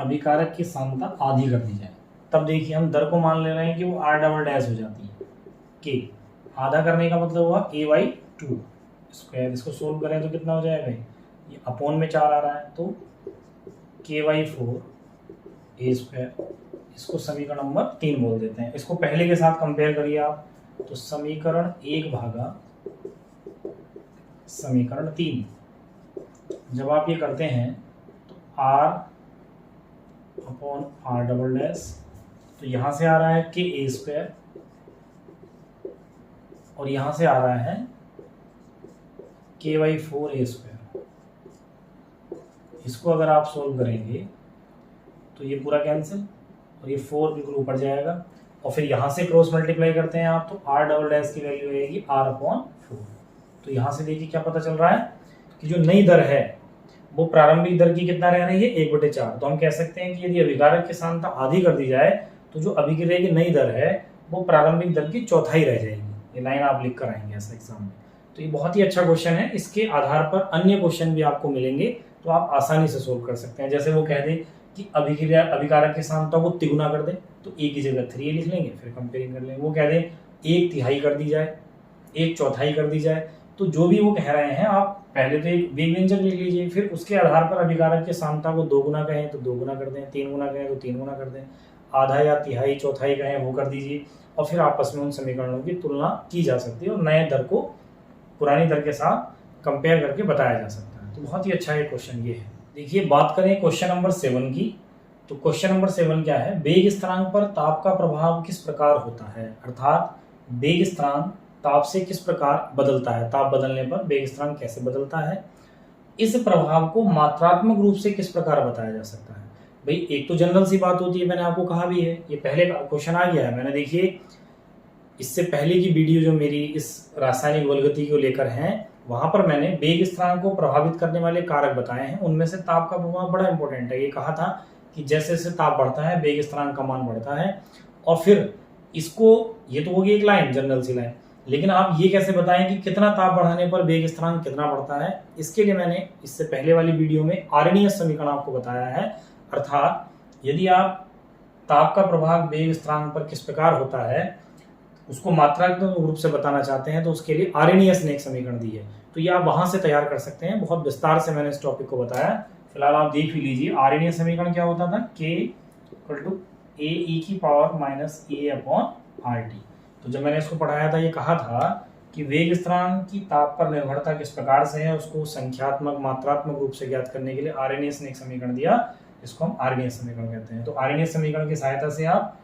Speaker 1: अभिकारक की सांद्रता आधी कर दी जाए, तब देखिए हम दर को मान ले रहे हैं कि वो आर डबल डैश हो जाती है के। आधा करने का मतलब हुआ a/2 स्क्वायर। इसको सोल्व करें तो कितना हो जाएगा, ये अपॉन में 4 आ रहा है तो k/4 a स्क्वायर। इसको समीकरण नंबर 3 बोल देते हैं। इसको पहले के साथ कंपेयर करिए आप तो समीकरण 1 भागा समीकरण 3। जब आप ये करते हैं तो r upon R double dash, तो यहां से आ रहा है के ए स्क्वायर और यहां से आ रहा है k/4 a स्क्वायर। इसको अगर आप सोल्व करेंगे तो ये पूरा कैंसिल और ये 4 बिल्कुल ऊपर जाएगा और फिर यहां से क्रॉस मल्टीप्लाई करते हैं आप तो आर डबल डैश की वैल्यू आएगी r/4। तो यहां से देखिए क्या पता चल रहा है कि जो नई दर है वो प्रारंभिक दर की कितना रह रही है 1/4। तो हम कह सकते हैं कि यदि अभिकारक की सांद्रता आधी कर दी जाए तो जो अभिक्रिया की नई दर है वो प्रारंभिक दर की चौथाई रह जाएगी। ये लाइन आप लिख कर आएंगे ऐसा एग्जाम में। तो ये बहुत ही अच्छा क्वेश्चन है। इसके आधार पर अन्य क्वेश्चन भी आपको मिलेंगे तो आप आसानी से सोल्व कर सकते हैं। जैसे वो कह दे कि अभिकारक की सांद्रता को तिगुना कर दे तो ए की जगह 3a लिख लेंगे, फिर कंपेयरिंग कर लेंगे। वो कह दे 1/3 कर दी जाए, 1/4 कर दी जाए, तो जो भी वो कह रहे हैं आप पहले तो एक व्यंजक लिख लीजिए, फिर उसके आधार पर अभिकारक की सांद्रता को 2 गुना कहें तो 2 गुना कर दें, 3 गुना कहें तो 3 गुना कर दें, आधा या तिहाई चौथाई कहें वो कर दीजिए और फिर आपस में उन समीकरणों की तुलना की जा सकती है और नए दर को पुरानी दर के साथ कंपेयर करके बताया जा सकता है। तो बहुत ही अच्छा ये क्वेश्चन ये है। देखिए बात करें क्वेश्चन नंबर 7 की, तो क्वेश्चन नंबर 7 क्या है, वेग स्थिरांक पर ताप का प्रभाव किस प्रकार होता है। अर्थात वेग स्थिरांक ताप से किस प्रकार बदलता है, ताप बदलने पर वेग स्थिरांक कैसे बदलता है, इस प्रभाव को मात्रात्मक रूप से किस प्रकार बताया जा सकता है। भाई एक तो जनरल सी बात होती है, मैंने आपको कहा भी है, ये पहले क्वेश्चन आ गया है। मैंने देखिए इससे पहले की वीडियो जो मेरी इस रासायनिक बलगति को लेकर है वहां पर मैंने वेग स्थिरांक को प्रभावित करने वाले कारक बताए हैं, उनमें से ताप का प्रभाव बड़ा इंपॉर्टेंट है। ये कहा था कि जैसे जैसे ताप बढ़ता है वेग स्थिरांक का मान बढ़ता है। और फिर इसको, ये तो होगी एक लाइन, जनरल सी लाइन, लेकिन आप ये कैसे बताएं कि कितना ताप बढ़ाने पर वेग स्थिरांक कितना बढ़ता है। इसके लिए मैंने इससे पहले वाली वीडियो में आरएनएस समीकरण आपको बताया है। अर्थात यदि आप ताप का प्रभाव वेग स्थिरांक पर किस प्रकार होता है उसको मात्रात्मक रूप से बताना चाहते हैं तो उसके लिए आरएनएस ने एक समीकरण दी है, तो ये आप वहां से तैयार कर सकते हैं। बहुत विस्तार से मैंने इस टॉपिक को बताया, फिलहाल आप देख भी लीजिए। आरएनएस समीकरण क्या होता था, k = a⁻a/RT। तो जब मैंने इसको पढ़ाया था ये कहा था कि वेग स्थिरांक की ताप पर निर्भरता किस प्रकार से है उसको संख्यात्मक मात्रात्मक रूप से ज्ञात करने के लिए आरएनएस ने एक समीकरण दिया, इसको हम आरएनएस समीकरण कहते हैं। तो आरएनएस समीकरण की सहायता से आप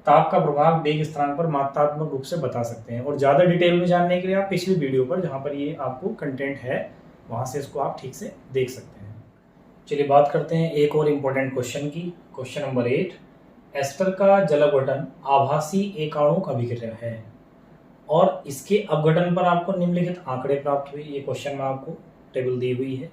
Speaker 1: ताप का प्रभाव वेग स्थिरांक पर मात्रात्मक रूप से बता सकते हैं। और ज़्यादा डिटेल में जानने के लिए आप पिछली वीडियो पर जहाँ पर ये आपको कंटेंट है वहाँ से इसको आप ठीक से देख सकते हैं। चलिए बात करते हैं एक और इम्पोर्टेंट क्वेश्चन की। क्वेश्चन नंबर 8, एस्टर का जल अपघटन आभासी एकाणुक अभिक्रिया है और इसके अपघटन पर आपको निम्नलिखित आंकड़े प्राप्त हुए। ये क्वेश्चन में आपको टेबल दी हुई है।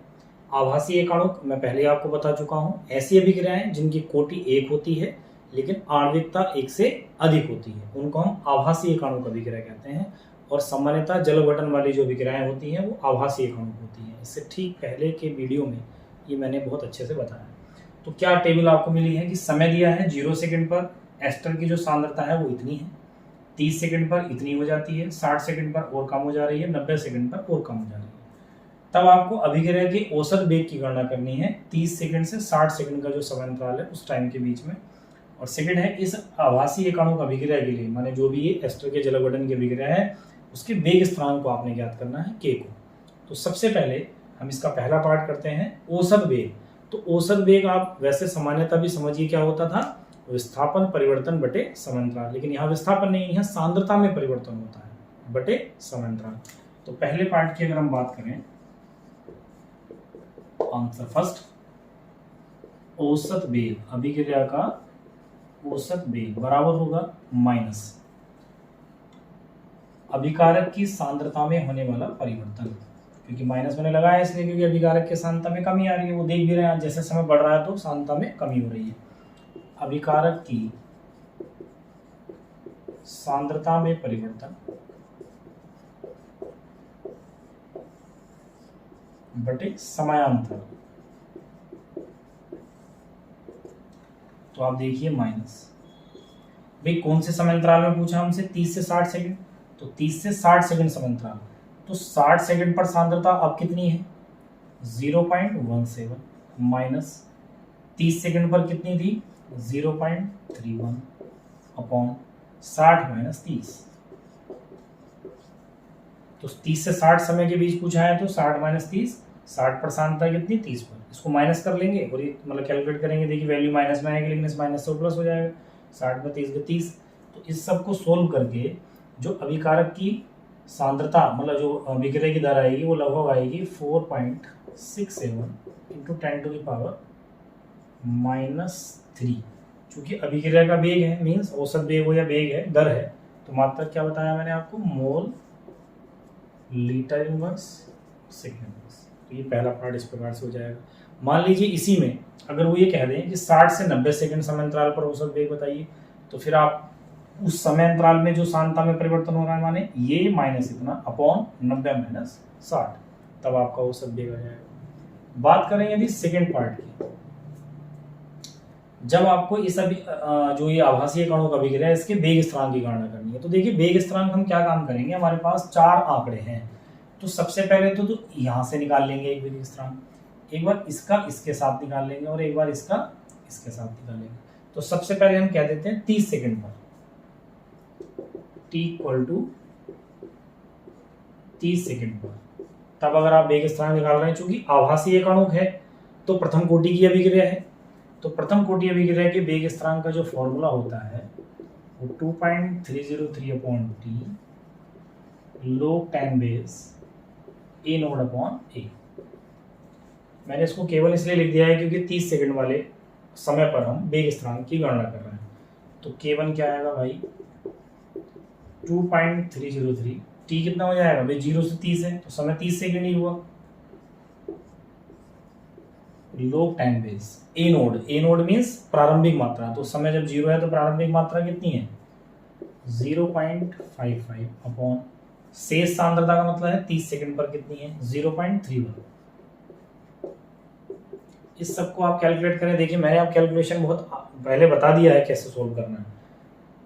Speaker 1: आभासी एकाणुक मैं पहले आपको बता चुका हूँ, ऐसी अभिक्रियाएं जिनकी कोटि 1 होती है लेकिन आणविकता 1 से अधिक होती है उनको हम आभासी एकाणुक अभिक्रिया कहते हैं। और सामान्यतः जल अपघटन वाली जो अभिक्रियाएं होती हैं वो आभासी एकाणुक होती हैं। इससे ठीक पहले के वीडियो में ये मैंने बहुत अच्छे से बताया। तो क्या टेबल आपको मिली है कि समय दिया है 0 सेकंड पर एस्टर की जो सांद्रता है वो इतनी है, 30 सेकंड पर इतनी हो जाती है, 60 सेकंड पर और कम हो जा रही है, 90 सेकंड पर और कम हो जा रही है। तब आपको अभिक्रिया के औसत वेग की गणना करनी है 30 सेकंड से 60 सेकंड का जो समय अंतराल है उस टाइम के बीच में। और सेकंड है इस आभासी एकाणुक अभिक्रिया के लिए, माने जो भी ये एस्टर के जल अपघटन की अभिक्रिया है उसके वेग स्थिरांक को आपने ज्ञात करना है k को। तो सबसे पहले हम इसका पहला पार्ट करते हैं औसत वेग। तो तो औसत वेग आप वैसे सामान्यतः भी समझिए क्या होता था, विस्थापन परिवर्तन बटे समयांतराल, लेकिन यहाँ विस्थापन नहीं, यहाँ सांद्रता में परिवर्तन होता है बटे समयांतराल। तो पहले पार्ट की अगर हम बात करें, आंसर फर्स्ट, औसत वेग, अभिक्रिया का औसत वेग बराबर होगा माइनस अभिकारक की सांद्रता में होने वाला परिवर्तन, क्योंकि माइनस मैंने लगाया इसलिए क्योंकि अभिकारक की सांद्रता में कमी आ रही है, वो देख भी रहे हैं जैसे समय बढ़ रहा है तो सांद्रता में कमी हो रही है। अभिकारक की सांद्रता में परिवर्तन बटे समयांतर, तो आप देखिए माइनस, भाई कौन से समयांतराल में पूछा हमसे, 30 से 60 सेकंड, तो 30 से 60 सेकंड समयांतराल, तो 60 सेकंड पर सांद्रता अब कितनी है 0.17 माइनस 30 सेकंड पर कितनी थी 0.31 अपॉन 60 माइनस 30, तो 30 से 60 समय के बीच पूछा है तो 60 माइनस 30, 60 पर सांद्रता कितनी 30 पर, इसको माइनस कर लेंगे और ये मतलब कैलकुलेट करेंगे, देखिए वैल्यू माइनस में आएगी लेकिन इस माइनस से प्लस हो जाएगा, 60 में 30 30, तो इस सब को सोल्व करके जो अभिकारक की सांद्रता मतलब जो अभिक्रिया की दर आएगी वो लगभग आएगी 4.67 इंटू 10 टू द पावर -3, चूंकि अभिक्रिया का वेग है मीन्स औसत वेग हो या वेग है दर है, तो मात्रक क्या बताया मैंने आपको, mole litre inverse second inverse. तो ये पहला पार्ट इस प्रकार से हो जाएगा। मान लीजिए इसी में अगर वो ये कह दें कि 60 से 90 सेकंड समय अंतराल पर औसत वेग बताइए, तो फिर आप उस समय अंतराल में जो सांद्रता में परिवर्तन हो रहा है माने ये माइनस इतना अपॉन 90 माइनस 60, तब आपका औसत वेग आ जाएगा। बात करें यदि सेकंड पार्ट की, जब आपको इस जो ये आभासीय कणों का अभिक्रिया है इसके वेग स्थिरांक की गणना करनी है, तो देखिए वेग स्थिरांक हम क्या काम करेंगे, हमारे पास 4 आंकड़े हैं, तो सबसे पहले तो यहां से निकाल लेंगे एक वेग स्थिरांक, एक बार इसका इसके साथ निकाल लेंगे और एक बार इसका इसके साथ निकाल लेंगे। तो सबसे पहले हम कह देते हैं 30 सेकंड पर t इक्वल टू 30 सेकंड पर, तब अगर आप वेग स्थिरांक निकाल रहे हैं चूंकि आभासीय कणों है तो प्रथम कोटि की अभिक्रिया है, तो प्रथम कोटि अभिक्रिया के वेग स्थिरांक का जो फॉर्मूला होता है वो 2.303 upon T log 10 base a node upon a। मैंने इसको केवल इसलिए लिख दिया है क्योंकि 30 सेकंड वाले समय पर हम वेग स्थिरांक की गणना कर रहे हैं, तो k1 क्या आएगा भाई 2.303, t कितना हो जाएगा भाई 0 से 30 है तो समय 30 सेकंड ही हुआ, log 10 base a node means प्रारंभिक मात्रा, तो समय जब 0 है तो प्रारंभिक मात्रा कितनी है 0.55 अपॉन शेष सांद्रता का मतलब है 30 सेकंड पर कितनी है 0.31। इस सब को आप कैलकुलेट करें, देखिए मैंने आप कैलकुलेशन बहुत पहले बता दिया है कैसे सोल्व करना है।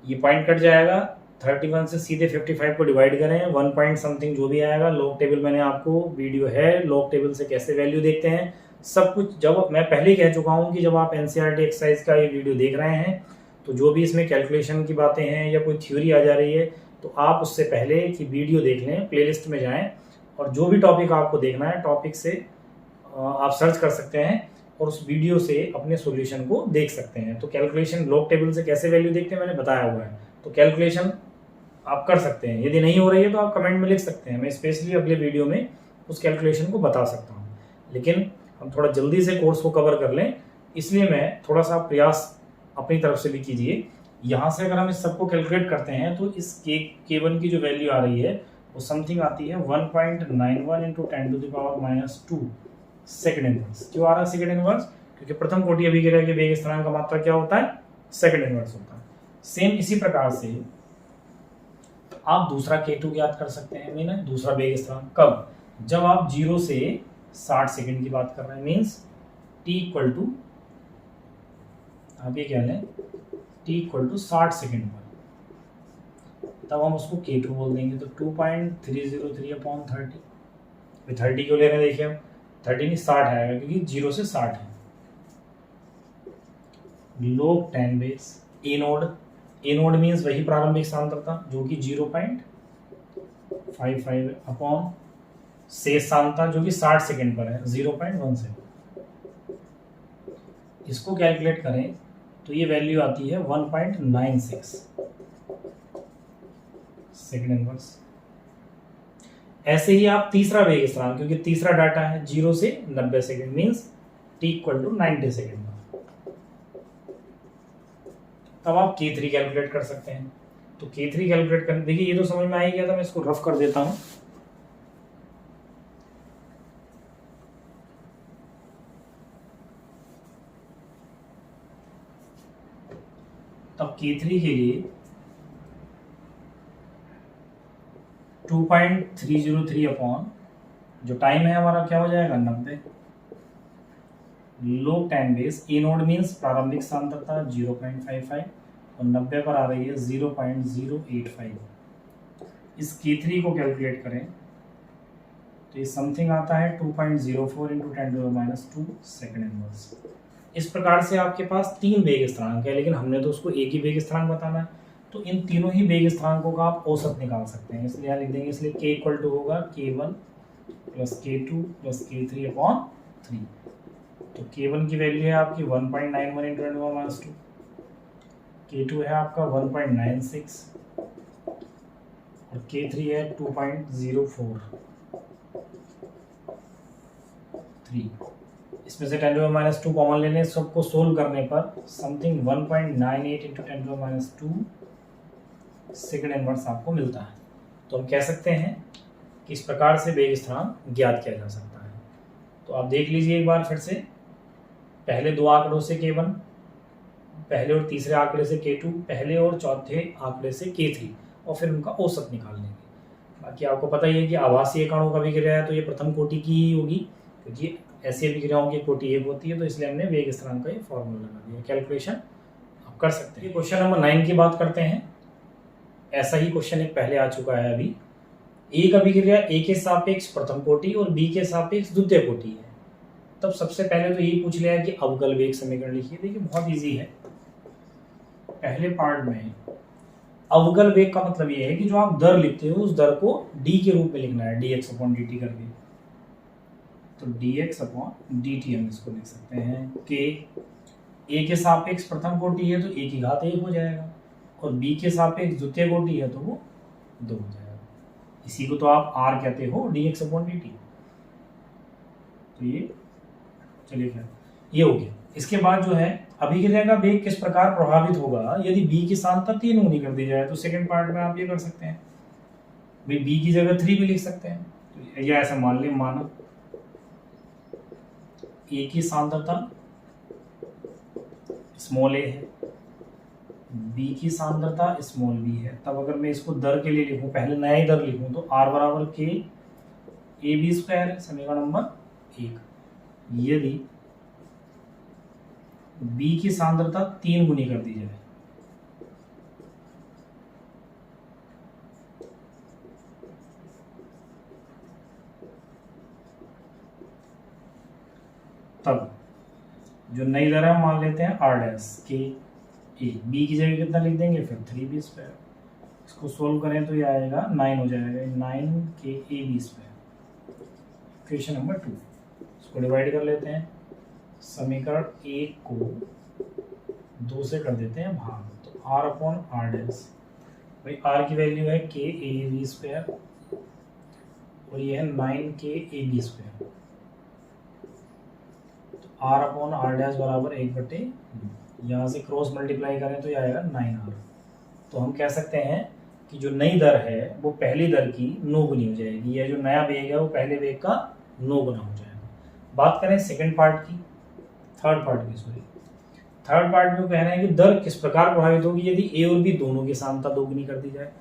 Speaker 1: ये पॉइंट कट जाएगा, 31 से सीधे 55 को डिवाइड करें, 1 पॉइंट समथिंग जो भी आएगा, लॉग टेबल मैंने आपको वीडियो है, लॉग टेबल से कैसे वैल्यू देखते हैं सब कुछ, जब मैं पहले ही कह चुका हूं कि जब आप एनसीईआरटी एक्सरसाइज का ये वीडियो देख रहे हैं तो जो भी इसमें कैलकुलेशन की बातें हैं या कोई थ्योरी आ जा रही है तो आप उससे पहले की वीडियो देख लें, प्लेलिस्ट में जाएं और जो भी टॉपिक आपको देखना है टॉपिक से आप सर्च कर सकते हैं और उस वीडियो से अपने सॉल्यूशन को देख सकते हैं। तो कैलकुलेशन लॉग टेबल से कैसे वैल्यू देखते हैं मैंने बताया हुआ है, तो कैलकुलेशन आप कर सकते हैं, यदि नहीं हो रही है तो आप कमेंट में लिख सकते हैं, मैं स्पेशली अगले वीडियो में उस कैलकुलेशन को बता सकता हूँ। लेकिन हम थोड़ा जल्दी से कोर्स को कवर कर लें इसलिए मैं थोड़ा सा प्रयास अपनी तरफ से भी कीजिए। यहाँ से अगर हम इस सबको कैलकुलेट करते हैं तो इस K1 की जो वैल्यू आ रही है वो समथिंग आती है 1.91 into 10 to the power -2 second inverse. क्यों आ रहा है सेकंड इनवर्स, क्योंकि प्रथम कोटि अभिक्रिया के वेग स्थिरांक का मात्रा क्या होता है सेकंड इनवर्स होता है। सेम इसी प्रकार से आप दूसरा K2 ज्ञात कर सकते हैं, मीन दूसरा वेग स्थिरांक कब, जब आप 0 से 60 सेकंड की बात कर रहे हैं, मीन्स t इक्वल टू आप ये कह लें t इक्वल टू 60 सेकंड पर, तब हम उसको K2 बोल देंगे। तो 2.303 अपॉन 30, 30 क्यों ले रहे हैं देखिए हम 30 नहीं 60 आएगा क्योंकि 0 से 60 है, log 10 base a node means वही प्रारंभिक सांद्रता जो कि 0.55 अपॉन शेष सांद्रता जो कि 60 सेकंड पर है 0.17। इसको कैलकुलेट करें तो ये वैल्यू आती है 1.96 सेकंड इनवर्स। ऐसे ही आप तीसरा वेग स्थिरांक, क्योंकि तीसरा डाटा है 0 से 90 second means t equal to 90 second, तब आप K3 कैलकुलेट कर सकते हैं। तो K3 कैलकुलेट करने, देखिए ये तो समझ में आ ही गया था, मैं इसको रफ कर देता हूं। तब K3 के लिए 2.303 अपॉन जो टाइम है हमारा क्या हो जाएगा 90, लोग टाइम बेस ए नोड मीन्स प्रारंभिक सांद्रता 0.55 और 90 पर आ रही है 0.085। इस K3 को कैलकुलेट करें तो ये समथिंग आता है 2.04 इंटू 10⁻² सेकंड इनवर्स। इस प्रकार से आपके पास 3 वेग स्थिरांक है, लेकिन हमने तो उसको एक ही वेग स्थिरांक बताना है, तो इन तीनों ही वेग स्थिरांकों का आप औसत निकाल सकते हैं। इसलिए यहाँ लिख देंगे, इसलिए K इक्वल टू होगा K1 plus K2 plus K3 upon 3। तो K1 की वैल्यू है आपकी 1.91 इंटू 10⁻², K2 है आपका 1.96 और K3 है 2.043। इसमें से 10⁻² कॉमन लेने, सबको सोल्व करने पर समथिंग 1.98 इंटू 10⁻² सेकंड इनवर्स आपको मिलता है। तो हम कह सकते हैं कि इस प्रकार से वेग स्थिरांक ज्ञात किया जा सकता है। तो आप देख लीजिए एक बार फिर से, पहले दो आंकड़ों से K1, पहले और तीसरे आंकड़े से K2, पहले और चौथे आंकड़े से K3, और फिर उनका औसत निकाल लेंगे। बाकी आपको पता ही है कि आभासीय कणों का विक्रिया है तो ये प्रथम कोटि की ही होगी, क्योंकि ऐसी विक्रियाओं की कोटि एक होती है, तो इसलिए हमने वेग स्थिरांक का ये फॉर्मूला लगा दिया। कैलकुलेशन आप कर सकते हैं। क्वेश्चन नंबर 9 की बात करते हैं। ऐसा ही क्वेश्चन एक पहले आ चुका है अभी। ए का विक्रिया ए के सापेक्ष प्रथम कोटि और बी के सापेक्ष द्वितीय कोटि है। तब सबसे पहले तो यही पूछ लिया है कि अवकल वेग समीकरण लिखिए। देखिए बहुत इजी है। पहले पार्ट में अवकल वेग का मतलब ये है कि जो आप दर लिखते हो उस दर को डी के रूप में लिखना है, dx अपॉन dt करके। तो dx अपॉन dt हम इसको लिख सकते हैं कि a के सापेक्ष प्रथम कोटि है तो a की घात 1 हो जाएगा, और b के सापेक्ष द्वितीय कोटि है तो वो 2 हो जाएगा। इसी को तो आप r कहते हो, dx अपॉन dt। तो ये चलिए खैर ये हो गया। इसके बाद जो है अभिक्रिया का वेग किस प्रकार प्रभावित होगा यदि b की सांद्रता 3 गुनी कर दी जाए। तो सेकंड पार्ट में आप ये कर सकते हैं, भाई b की जगह 3 भी लिख सकते हैं। तो या ऐसा मान ले, मानो a की सांद्रता स्मॉल a है, b की सांद्रता स्मॉल b है। तब अगर मैं इसको दर के लिए लिखूं, पहले नया ही दर लिखूं, तो r बराबर k ab स्क्वायर है, समीकरण नंबर 1। यदि b की सांद्रता 3 गुनी कर दी जाए तब जो नई दर है हम मान लेते हैं r डैश के ए। b की जगह कितना लिख देंगे, फिर 3b स्क्वायर। इसको सोल्व करें तो ये आएगा 9 हो जाएगा, 9 के A B square. Equation number 2 इसको डिवाइड कर लेते हैं, समीकरण 1 को 2 से कर देते हैं भाग। तो r अपॉन r डैश, भाई r की वैल्यू है के ए बी स्क्वायर और ये है 9 के ए बी स्क्वायर। तो r अपॉन r डैश बराबर 1/, यहाँ से क्रॉस मल्टीप्लाई करें तो ये आएगा 9r। तो हम कह सकते हैं कि जो नई दर है वो पहली दर की 9 गुनी हो जाएगी, या जो नया वेग है वो पहले वेग का 9 गुना हो जाएगा। बात करें सेकंड पार्ट की, थर्ड पार्ट में कह रहे हैं कि दर किस प्रकार प्रभावित होगी यदि ए और बी दोनों की सांद्रता 2 गुनी कर दी जाए।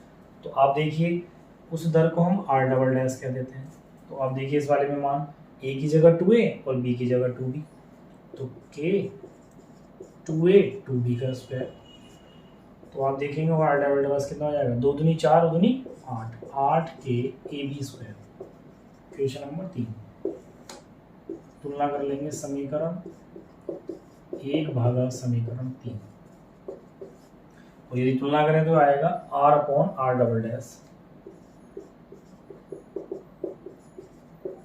Speaker 1: तो आप देखिए उस दर को हम r डबल डैश कह देते हैं। तो आप देखिए इस वाले में मान a की जगह 2a और b की जगह 2b, तो k 2a 2b का स्क्वायर। तो आप देखेंगे वो r डबल डैश कितना हो जाएगा, 2 दूनी 4 और दूनी 8, 8 के A B square. Equation number 3 तुलना कर लेंगे समीकरण 1 भागा समीकरण 3, और यदि तुलना करें तो आएगा r upon r double dash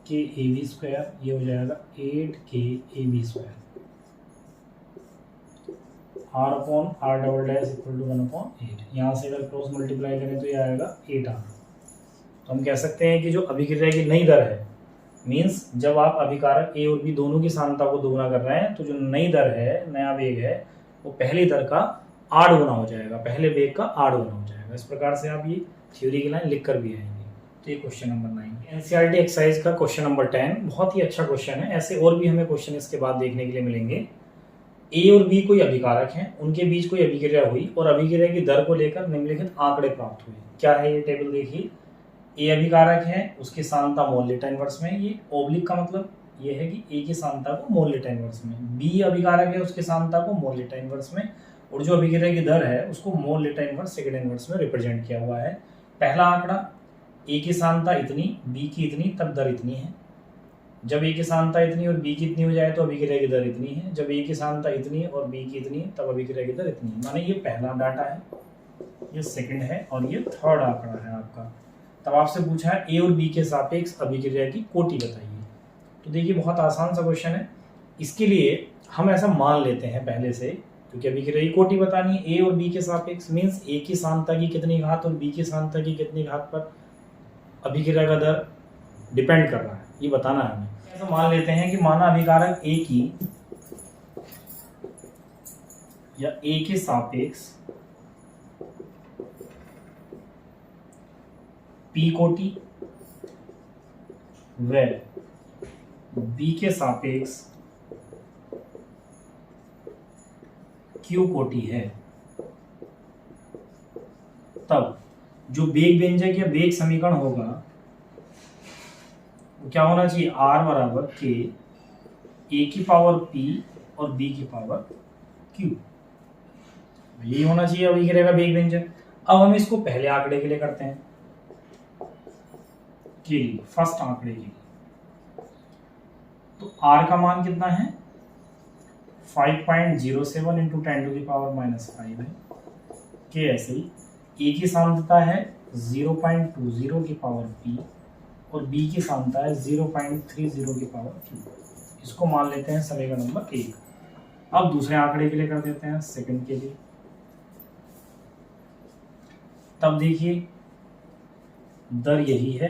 Speaker 1: के ए बी स्क्वायर, ये हो जाएगा 8 के A B square. R upon R double dash equal to 1/8। यहाँ से अगर क्रॉस मल्टीप्लाई करें तो ये आएगा 8r। तो हम कह सकते हैं कि जो अभिक्रिया की नई दर है, मीन्स जब आप अभिकारक ए और बी दोनों की सांद्रता को दोगुना कर रहे हैं तो जो नई दर है, नया वेग है, वो पहली दर का 8 गुना हो जाएगा, पहले वेग का 8 गुना हो जाएगा। इस प्रकार से आप ये थ्योरी की लाइन लिख कर भी आएंगे। तो ये क्वेश्चन नंबर 9 एनसीईआरटी एक्सरसाइज का क्वेश्चन नंबर 10 बहुत ही अच्छा क्वेश्चन है। ऐसे और भी हमें क्वेश्चन इसके बाद देखने के लिए मिलेंगे। ए और बी कोई अभिकारक हैं, उनके बीच कोई अभिक्रिया हुई और अभिक्रिया की दर को लेकर निम्नलिखित आंकड़े प्राप्त हुए। क्या है ये टेबल देखिए। ए अभिकारक है, उसकी सांद्रता मोल लीटर इनवर्स में, ये ओब्लिक का मतलब ये है कि ए की सांद्रता को मोल लीटर इनवर्स में, बी अभिकारक है, उसकी सांद्रता को मोल लीटर इनवर्स में, और जो अभिक्रिया की दर है उसको mole litre inverse second inverse में रिप्रेजेंट किया हुआ है। पहला आंकड़ा ए की सांद्रता इतनी, बी की इतनी, तब दर इतनी है। जब ए की सांद्रता इतनी और बी की इतनी हो जाए तो अभिक्रिया की दर इतनी है। जब ए की सांद्रता इतनी और बी की इतनी तब अभिक्रिया की दर इतनी है। माने ये पहला डाटा है, ये सेकंड है और ये थर्ड आंकड़ा है आपका। तब आपसे पूछा है ए और बी के सापेक्ष अभिक्रिया की कोटि बताइए। तो देखिए बहुत आसान सा क्वेश्चन है। इसके लिए हम ऐसा मान लेते हैं पहले से, क्योंकि अभिक्रिया की कोटि बतानी है। ए और बी के सापेक्ष मीन्स ए की सांद्रता की कितनी घात और बी की सांद्रता की कितनी घात पर अभिक्रिया का दर डिपेंड कर रहा है, ये बताना है हमें। ऐसा मान लेते हैं कि माना अभिकारक ए की या ए के सापेक्ष पी कोटि व बी के सापेक्ष क्यू कोटि है, तब जो वेग व्यंजक या वेग समीकरण होगा वो क्या होना चाहिए, आर बराबर के ए की पावर पी और बी की पावर क्यू, यही होना चाहिए अभिक्रिया का वेग व्यंजक। अब हम इसको पहले आंकड़े के लिए करते हैं, के लिए फर्स्ट आंकड़े के लिए। तो आर का मान कितना है 5.07 इंटू 10⁻⁻5 है। के ऐसे ही ए की सांद्रता है 0.20 की पावर पी और बी की सांद्रता है 0.30 की पावर क्यू। इसको मान लेते हैं समीकरण नंबर 1। अब दूसरे आंकड़े के लिए कर देते हैं, सेकंड के लिए। तब देखिए दर यही है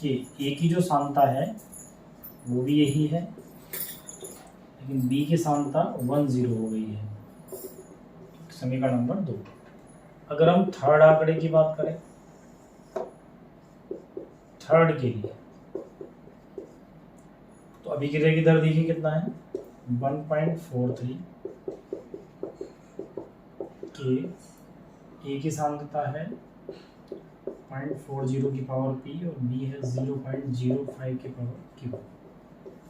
Speaker 1: कि ए की जो सांद्रता है वो भी यही है, लेकिन बी की सांद्रता 10 हो गई है। समीकरण नंबर 2। अगर हम थर्ड आंकड़े की बात करें, थर्ड के लिए, तो अभिक्रिया की दर देखिए कितना है 1.43 के ए की सांद्रता है 0.40 की पावर पी और बी है 0.05 की पावर क्यू।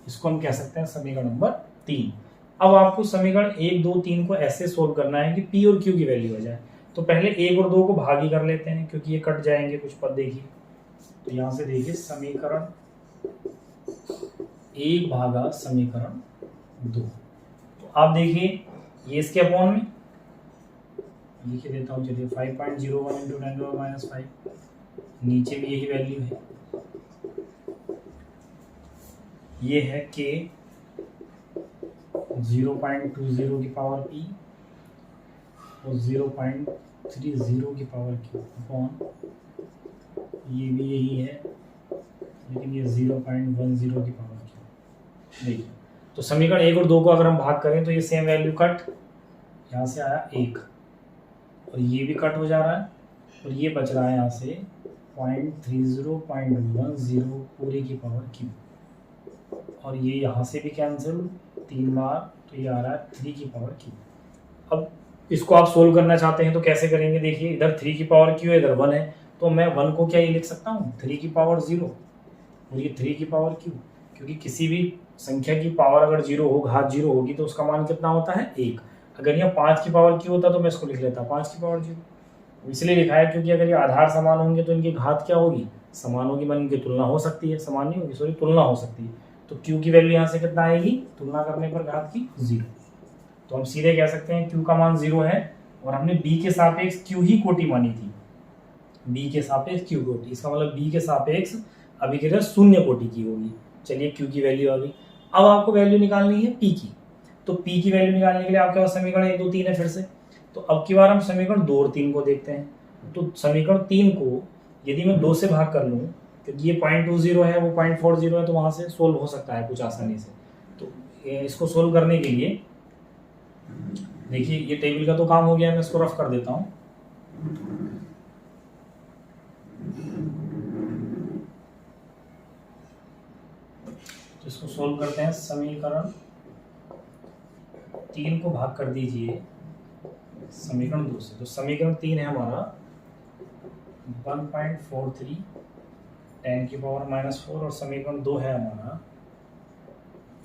Speaker 1: इसको हम कह सकते हैं समीकरण नंबर 3। अब आपको समीकरण 1, 2, 3 को ऐसे सोल्व करना है कि पी और क्यू की वैल्यू आ जाए। तो पहले 1 और 2 को भागी कर लेते हैं, क्योंकि ये कट जाएंगे कुछ पद। देखिए तो यहाँ से देखिए समीकरण 1 भागा समीकरण 2। तो आप देखिए ये इसके अपॉन में लिख देता हूँ, चलिए 5.01 इंटू 10⁻⁻5, नीचे भी यही वैल्यू है। ये है के 0.20 की पावर पी और 0.30 की पावर क्यू अपॉन ये भी यही है, लेकिन ये 0.10 की पावर क्यू। देखिए तो समीकरण 1 और 2 को अगर हम भाग करें तो ये सेम वैल्यू कट, यहाँ से आया 1 और ये भी कट हो जा रहा है और ये बच रहा है यहाँ से 0.30.10 पूरी की पावर क्यू, और ये यहाँ से भी कैंसिल 3 बार, तो ये आ रहा है 3 की पावर क्यू। अब इसको आप सोल्व करना चाहते हैं तो कैसे करेंगे। देखिए इधर 3 की पावर क्यू है, इधर 1 है, तो मैं 1 को क्या ये लिख सकता हूँ 3 की पावर 0 और ये 3 की पावर क्यू, क्योंकि किसी भी संख्या की पावर अगर 0 हो, घात 0 होगी तो उसका मान कितना होता है 1। अगर यहाँ 5 की पावर क्यू होता तो मैं इसको लिख लेता 5 की पावर 0। इसलिए लिखा है क्योंकि अगर ये आधार समान होंगे तो इनकी घात क्या होगी, समान होगी, मतलब इनकी तुलना हो सकती है, समान नहीं होगी, सॉरी तुलना हो सकती है। तो क्यू की वैल्यू यहाँ से कितना आएगी, तुलना करने पर घात की 0। तो हम सीधे कह सकते हैं क्यू का मान 0 है और हमने बी के सापेक्ष क्यू ही कोटि मानी थी, बी के सापेक्ष क्यू कोटि, इसका मतलब बी के सापेक्ष अभिक्रिया 0 कोटि की होगी। चलिए क्यू की वैल्यू आ गई। अब आपको वैल्यू निकालनी है पी की। तो p की वैल्यू निकालने के लिए आपके पास समीकरण 1 2 3 है फिर से। तो अब की बार हम समीकरण 2 और 3 को देखते हैं। तो समीकरण 3 को यदि मैं 2 से भाग कर लूँ, क्योंकि ये 0.20 है वो 0.40 है, तो वहाँ से सोल्व हो सकता है कुछ आसानी से। तो इसको सोल्व करने के लिए देखिए ये टेबल का तो काम हो गया, मैं इसको रफ कर देता हूँ। तो इसको सोल्व करते हैं। समीकरण 3 को भाग कर दीजिए समीकरण 2 से। तो समीकरण 3 है हमारा 1.43 10 की पावर -4 और समीकरण 2 है हमारा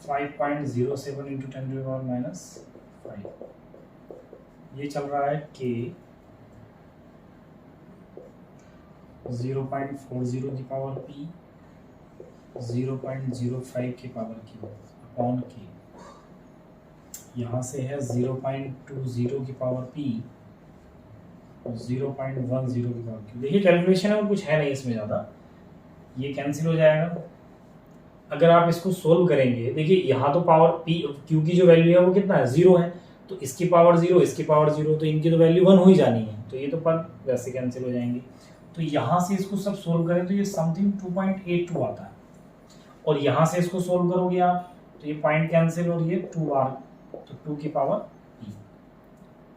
Speaker 1: 5.07 इंटू 10 की पावर -5। ये चल रहा है k 0.40 की पावर p 0.05 की पावर q अपॉन k। यहाँ से है 0.20 की पावर p 0.10 की पावर q। देखिए कैलकुलेशन है और कुछ है नहीं इसमें ज़्यादा, ये कैंसिल हो जाएगा। अगर आप इसको सोल्व करेंगे, देखिए यहाँ तो पावर p q की जो वैल्यू है वो कितना है 0 है, तो इसकी पावर 0 इसकी पावर 0, तो इनकी तो वैल्यू 1 हो ही जानी है, तो ये तो पद वैसे कैंसिल हो जाएंगे। तो यहाँ से इसको सब सोल्व करें तो ये समथिंग 2.82 आता है, और यहाँ से इसको सोल्व करोगे आप तो ये पॉइंट कैंसिल और ये 2 बार, तो 2 की पावर p।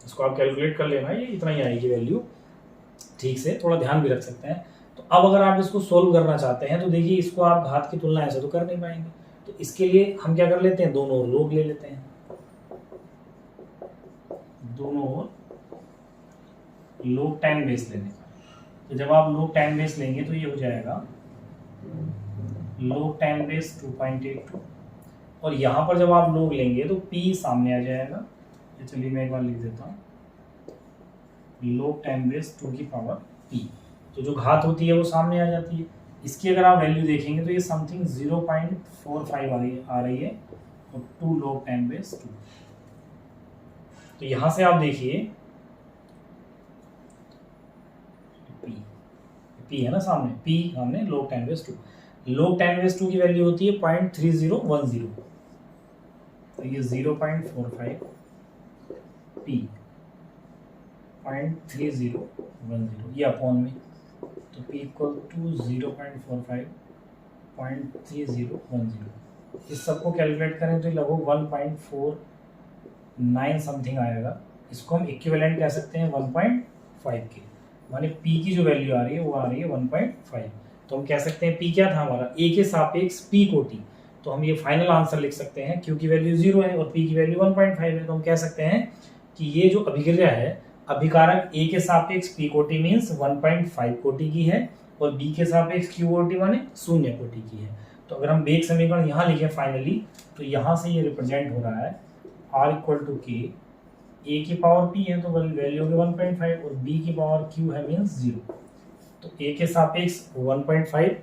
Speaker 1: इसको आप कैलकुलेट कर लेना, ये इतना ही आएगी वैल्यू, ठीक से थोड़ा ध्यान भी रख सकते हैं। तो अब अगर आप इसको सोल्व करना चाहते हैं तो देखिए इसको आप घात की तुलना ऐसे तो कर नहीं पाएंगे, तो इसके लिए हम क्या कर लेते हैं, दोनों ओर लोग ले लेते हैं। दोनों ओर लोग टाइम बेस लेने का, तो जब आप लोग टाइम बेस लेंगे तो ये हो जाएगा लोग टाइम बेस 2.82, और यहाँ पर जब आप लोग लेंगे तो p सामने आ जाएगा। ये चलिए मैं एक बार लिख देता हूँ, लोग टाइम बेस 2 की पावर p, तो जो घात होती है वो सामने आ जाती है। इसकी अगर आप वैल्यू देखेंगे तो ये समथिंग 0.45 आ रही है, और 2 लोग टाइम बेस 2। तो यहाँ से आप देखिए p है ना सामने, p सामने लोग टाइम बेस 2, लोग टाइम बेस 2 की वैल्यू होती है 0.3010, तो ये 0.45 p 0.3010 ये अपॉन में, तो p इक्वल टू 0.45 0.3010। इस सबको कैलकुलेट करें तो लगभग 1.49 समथिंग आएगा। इसको हम इक्विवेलेंट कह सकते हैं 1.5 के, माने p की जो वैल्यू आ रही है वो आ रही है 1.5। तो हम कह सकते हैं p क्या था हमारा, a के सापेक्ष p कोटि, तो हम ये फाइनल आंसर लिख सकते हैं। q की वैल्यू 0 है और p की वैल्यू 1.5 है, तो हम कह सकते हैं कि ये जो अभिक्रिया है अभिकारक a के सापेक्ष p कोटि मीन्स 1.5 कोटि की है, और b के सापेक्ष q कोटि माने 0 कोटि की है। तो अगर हम वेग समीकरण यहाँ लिखें फाइनली, तो यहाँ से ये रिप्रेजेंट हो रहा है r equal to k, a की पावर p है तो वैल्यू होगी 1.5, और b की पावर q है मीन्स 0। तो a के सापेक्ष 1.5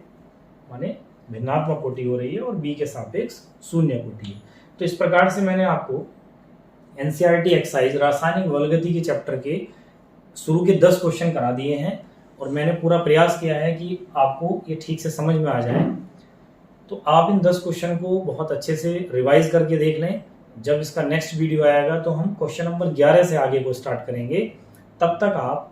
Speaker 1: माने भिन्नात्मक कोटि हो रही है, और b के सापेक्ष 0 कोटि है। तो इस प्रकार से मैंने आपको एनसीईआरटी एक्सरसाइज रासायनिक बलगति के चैप्टर के शुरू के 10 क्वेश्चन करा दिए हैं, और मैंने पूरा प्रयास किया है कि आपको ये ठीक से समझ में आ जाए। तो आप इन 10 क्वेश्चन को बहुत अच्छे से रिवाइज करके देख लें। जब इसका नेक्स्ट वीडियो आएगा तो हम क्वेश्चन नंबर 11 से आगे को स्टार्ट करेंगे। तब तक आप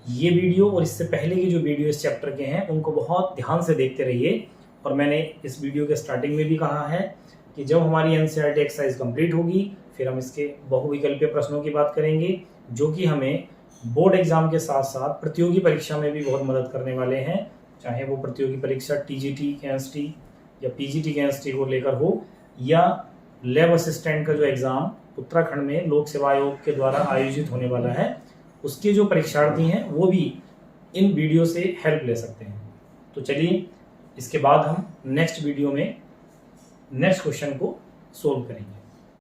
Speaker 1: ये वीडियो और इससे पहले की जो वीडियो इस चैप्टर के हैं उनको बहुत ध्यान से देखते रहिए। और मैंने इस वीडियो के स्टार्टिंग में भी कहा है कि जब हमारी एनसीईआरटी एक्सरसाइज कंप्लीट होगी फिर हम इसके बहुविकल्पीय प्रश्नों की बात करेंगे, जो कि हमें बोर्ड एग्जाम के साथ साथ प्रतियोगी परीक्षा में भी बहुत मदद करने वाले हैं। चाहे वो प्रतियोगी परीक्षा टीजीटी केमिस्ट्री या पीजीटी केमिस्ट्री को लेकर हो, या लैब असिस्टेंट का जो एग्ज़ाम उत्तराखंड में लोक सेवा आयोग के द्वारा आयोजित होने वाला है, उसके जो परीक्षार्थी हैं वो भी इन वीडियो से हेल्प ले सकते हैं। तो चलिए इसके बाद हम नेक्स्ट वीडियो में नेक्स्ट क्वेश्चन को सोल्व करेंगे।